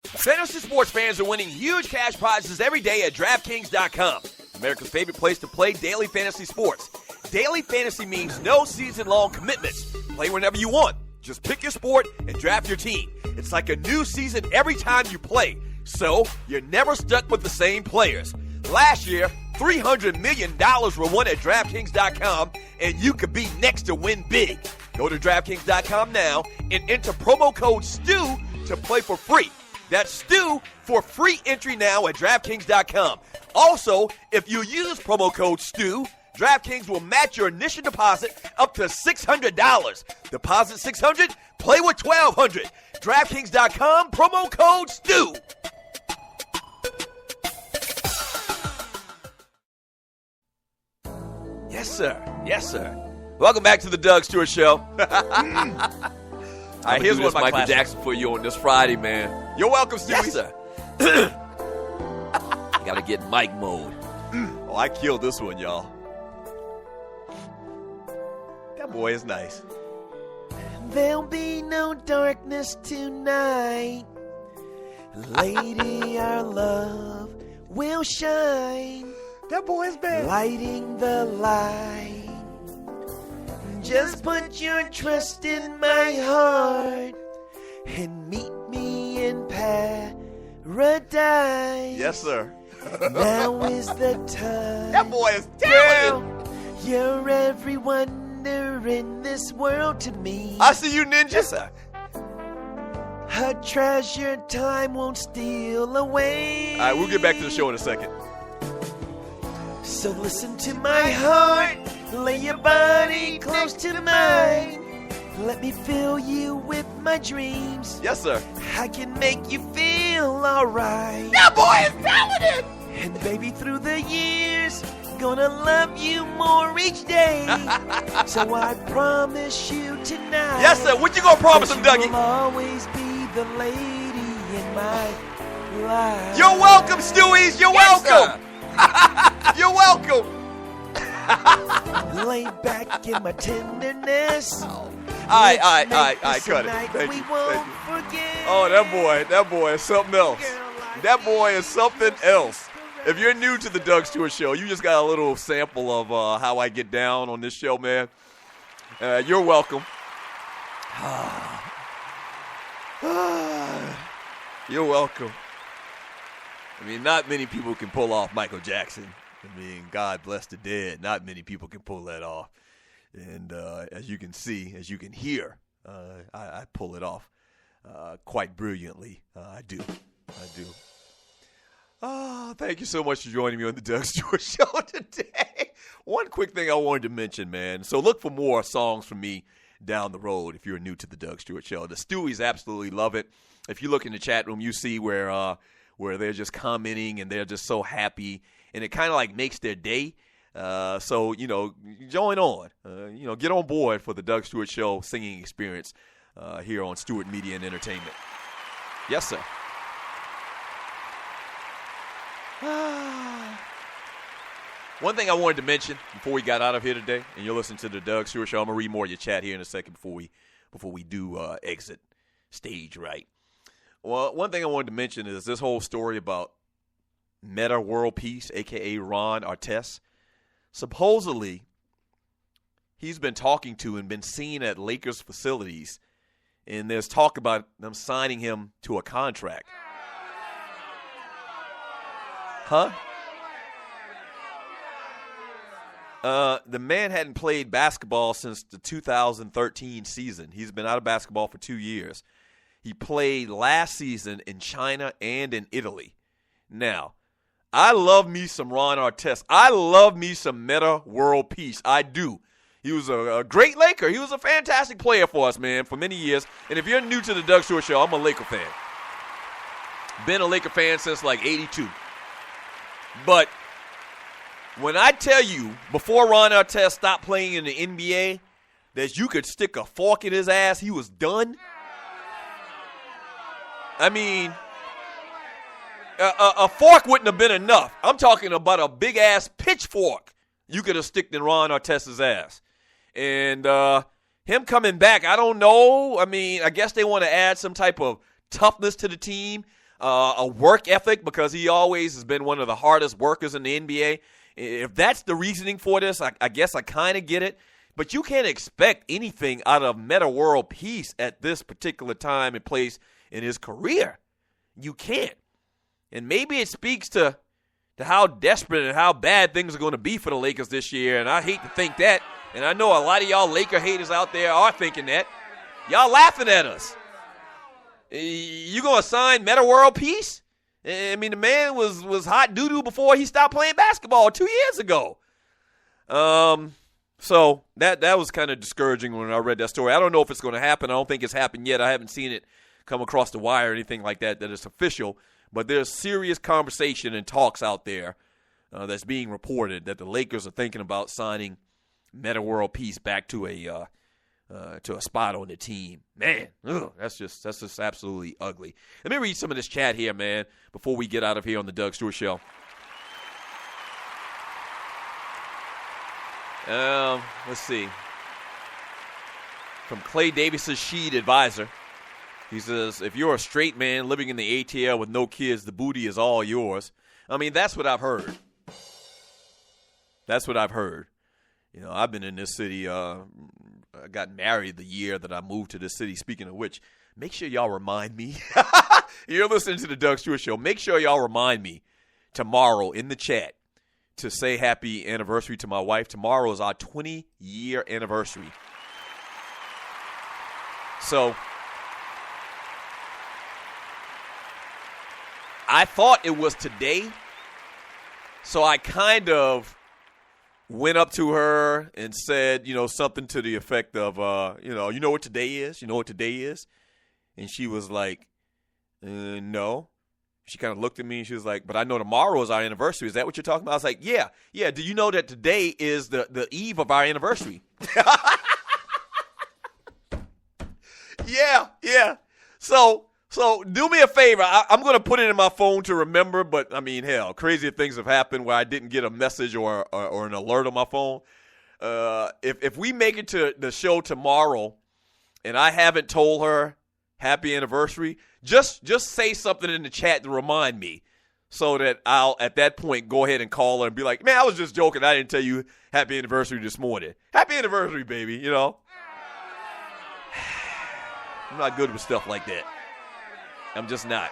Fantasy sports fans are winning huge cash prizes every day at DraftKings.com. America's favorite place to play daily fantasy sports. Daily fantasy means no season-long commitments. Play whenever you want. Just pick your sport and draft your team. It's like a new season every time you play, so you're never stuck with the same players. Last year, $300 million were won at DraftKings.com, and you could be next to win big. Go to DraftKings.com now and enter promo code STU to play for free. That's STU for free entry now at DraftKings.com. Also, if you use promo code STU, DraftKings will match your initial deposit up to $600. Deposit $600, play with $1,200. DraftKings.com, promo code STU. Yes, sir. Yes, sir. Welcome back to the Doug Stewart Show. All right, here's one of my Michael classics. Jackson for you on this Friday, man. You're welcome, Stewie. Yes, sir. Got to get Mike mode. Oh, I killed this one, y'all. That boy is nice. There'll be no darkness tonight. Lady, our love will shine. That boy is bad. Lighting the light. Just put your trust in my heart and meet me in paradise. Yes, sir. Now is the time. That boy is talented. Girl, you're every wonder in this world to me. I see you, ninja. Yes, sir. Her treasure time won't steal away. All right, we'll get back to the show in a second. So listen to my heart. Lay your body close to mine. Let me fill you with my dreams. Yes, sir. I can make you feel alright. That boy is talented. And baby, through the years, gonna love you more each day. So I promise you tonight. Yes, sir. What you gonna promise him, Dougie? You'll always be the lady in my life. You're welcome, Stewies. You're welcome. You're welcome. Lay back in my tenderness. All right, cut it. Thank you. Oh, that boy is something else. That boy is something else. If you're new to the Doug Stewart Show, you just got a little sample of how I get down on this show, man. You're welcome. You're welcome. I mean, not many people can pull off Michael Jackson. I mean, God bless the dead. Not many people can pull that off. And as you can see, as you can hear, I pull it off quite brilliantly. I do. Thank you so much for joining me on the Doug Stewart Show today. One quick thing I wanted to mention, man. So look for more songs from me down the road if you're new to the Doug Stewart Show. The Stewies absolutely love it. If you look in the chat room, you see where they're just commenting and they're just so happy, and it kind of like makes their day. So, join on. Get on board for the Doug Stewart Show singing experience here on Stewart Media and Entertainment. Yes, sir. One thing I wanted to mention before we got out of here today, and you're listening to the Doug Stewart Show. I'm going to read more of your chat here in a second before we do exit stage right. Well, one thing I wanted to mention is this whole story about Meta World Peace, a.k.a. Ron Artest. Supposedly, he's been talking to and been seen at Lakers facilities, and there's talk about them signing him to a contract. Huh? The man hadn't played basketball since the 2013 season. He's been out of basketball for 2 years. He played last season in China and in Italy. Now, I love me some Ron Artest. I love me some Meta World Peace. I do. He was a great Laker. He was a fantastic player for us, man, for many years. And if you're new to the Doug Stewart Show, I'm a Laker fan. Been a Laker fan since like 82. But when I tell you, before Ron Artest stopped playing in the NBA, that you could stick a fork in his ass, he was done. I mean, a fork wouldn't have been enough. I'm talking about a big-ass pitchfork you could have sticked in Ron Artest's ass. And him coming back, I don't know. I mean, I guess they want to add some type of toughness to the team, a work ethic, because he always has been one of the hardest workers in the NBA. If that's the reasoning for this, I guess I kind of get it. But you can't expect anything out of Meta World Peace at this particular time and place in his career. You can't. And maybe it speaks to how desperate and how bad things are going to be for the Lakers this year. And I hate to think that. And I know a lot of y'all Laker haters out there are thinking that. Y'all laughing at us. You going to sign Meta World Peace? I mean, the man was hot doo-doo before he stopped playing basketball 2 years ago. So that was kind of discouraging when I read that story. I don't know if it's going to happen. I don't think it's happened yet. I haven't seen it come across the wire or anything like that is official. But there's serious conversation and talks out there that's being reported that the Lakers are thinking about signing Meta World Peace back to a spot on the team. Man, that's just absolutely ugly. Let me read some of this chat here, man, before we get out of here on the Doug Stewart Show. Let's see. From Clay Davis's Sheed Advisor. He says, if you're a straight man living in the ATL with no kids, the booty is all yours. I mean, that's what I've heard. That's what I've heard. You know, I've been in this city. I got married the year that I moved to this city. Speaking of which, make sure y'all remind me. You're listening to the Doug Stewart Show. Make sure y'all remind me tomorrow in the chat to say happy anniversary to my wife. Tomorrow is our 20-year anniversary. So I thought it was today, so I kind of went up to her and said, something to the effect of, you know what today is? You know what today is? And she was like, no. She kind of looked at me and she was like, but I know tomorrow is our anniversary. Is that what you're talking about? I was like, yeah. Do you know that today is the eve of our anniversary? Yeah. So do me a favor. I'm going to put it in my phone to remember, but, I mean, hell, crazier things have happened where I didn't get a message or an alert on my phone. If we make it to the show tomorrow and I haven't told her happy anniversary, just say something in the chat to remind me so that I'll, at that point, go ahead and call her and be like, man, I was just joking. I didn't tell you happy anniversary this morning. Happy anniversary, baby, I'm not good with stuff like that. I'm just not.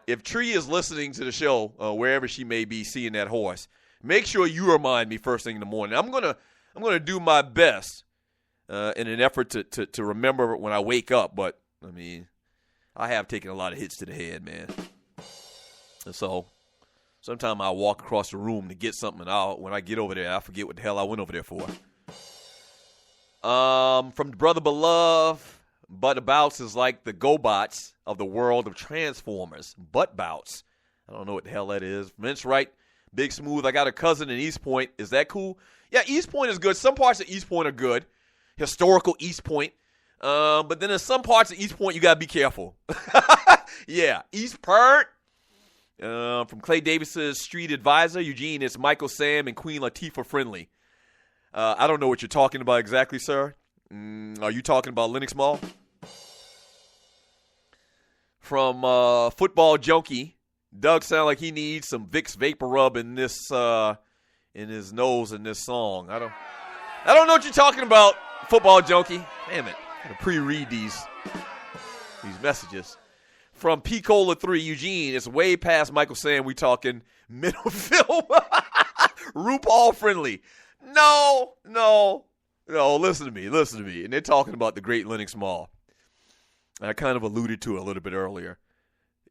If Tree is listening to the show, wherever she may be seeing that horse, make sure you remind me first thing in the morning. I'm gonna do my best in an effort to remember when I wake up. But I mean, I have taken a lot of hits to the head, man. And so sometimes I walk across the room to get something, and when I get over there, I forget what the hell I went over there for. From Brother Beloved, Butt Bouts is like the GoBots of the world of Transformers. Butt Bouts. I don't know what the hell that is. Vince Wright, Big Smooth. I got a cousin in East Point. Is that cool? Yeah, East Point is good. Some parts of East Point are good. Historical East Point. But then in some parts of East Point, you got to be careful. Yeah, East Point. From Clay Davis's Street Advisor, Eugene, it's Michael Sam and Queen Latifah friendly. I don't know what you're talking about exactly, sir. Are you talking about Lenox Mall? From Football Junkie, Doug sound like he needs some Vicks Vapor Rub in this in his nose in this song. I don't know what you're talking about, Football Junkie. Damn it, I gotta pre-read these messages. From P. Cola 3, Eugene, it's way past Michael Sam. We talking middle film. RuPaul friendly. No, listen to me. And they're talking about the great Lenox Mall. I kind of alluded to it a little bit earlier.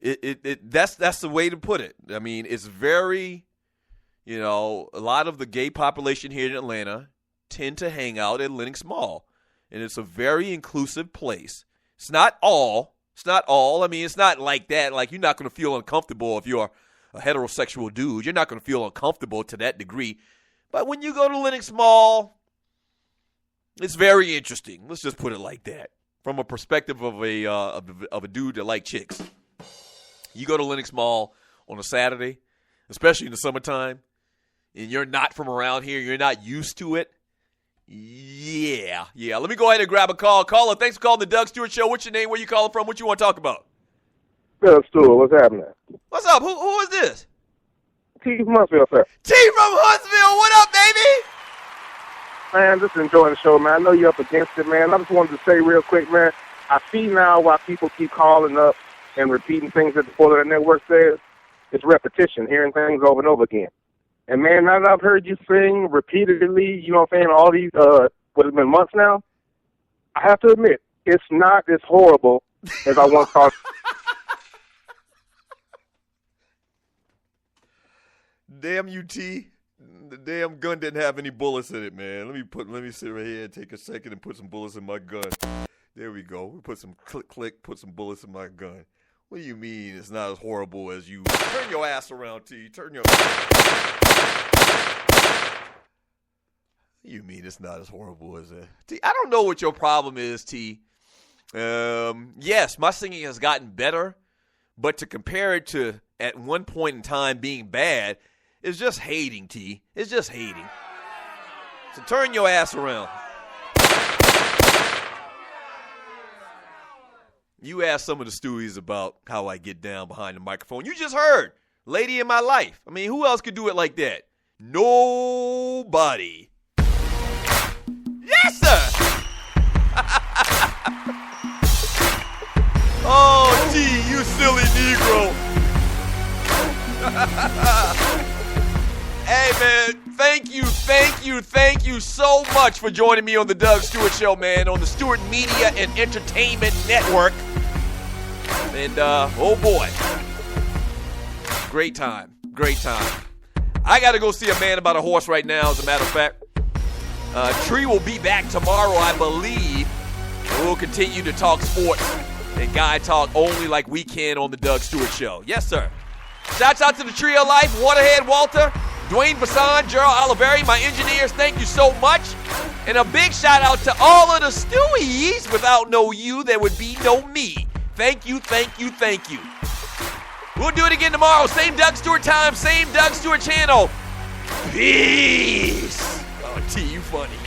That's the way to put it. I mean, it's very, a lot of the gay population here in Atlanta tend to hang out at Lenox Mall. And it's a very inclusive place. It's not all. I mean, it's not like that. Like, you're not going to feel uncomfortable if you're a heterosexual dude. You're not going to feel uncomfortable to that degree. But when you go to Lenox Mall, it's very interesting. Let's just put it like that. From a perspective of a dude that like chicks. You go to Lenox Mall on a Saturday, especially in the summertime, and you're not from around here, you're not used to it. Yeah. Let me go ahead and grab a call. Caller, thanks for calling the Doug Stewart Show. What's your name? Where you calling from? What you want to talk about? Doug Stewart, what's happening? What's up? Who is this? T from Huntsville, sir. T from Huntsville. What up, baby? Man, just enjoying the show, man. I know you're up against it, man. I just wanted to say real quick, man, I see now why people keep calling up and repeating things that the Fuller Network says. It's repetition, hearing things over and over again. And, man, now that I've heard you sing repeatedly, you know what I'm saying, all these, what has been months now, I have to admit, it's not as horrible as I once thought. Damn you, T. The damn gun didn't have any bullets in it, man. Let me sit right here and take a second and put some bullets in my gun. There we go. We put some click, put some bullets in my gun. What do you mean it's not as horrible as you? Turn your ass around, T. What do you mean it's not as horrible as that? T, I don't know what your problem is, T. Yes, my singing has gotten better, but to compare it to at one point in time being bad, it's just hating, T. It's just hating. So turn your ass around. You asked some of the Stewies about how I get down behind the microphone. You just heard. Lady in my life. I mean, who else could do it like that? Nobody. Yes, sir. Oh, T, you silly Negro. Hey, man, thank you so much for joining me on the Doug Stewart Show, man, on the Stewart Media and Entertainment Network. And, oh, boy, great time. I got to go see a man about a horse right now, as a matter of fact. Tree will be back tomorrow, I believe. And we'll continue to talk sports and guy talk only like we can on the Doug Stewart Show. Yes, sir. Shouts out to the Trio Life, Waterhead Walter, Dwayne Bassan, Gerald Oliveri, my engineers, thank you so much. And a big shout out to all of the Stewies. Without no you, there would be no me. Thank you. We'll do it again tomorrow. Same Doug Stewart time, same Doug Stewart channel. Peace. Oh, T, you funny.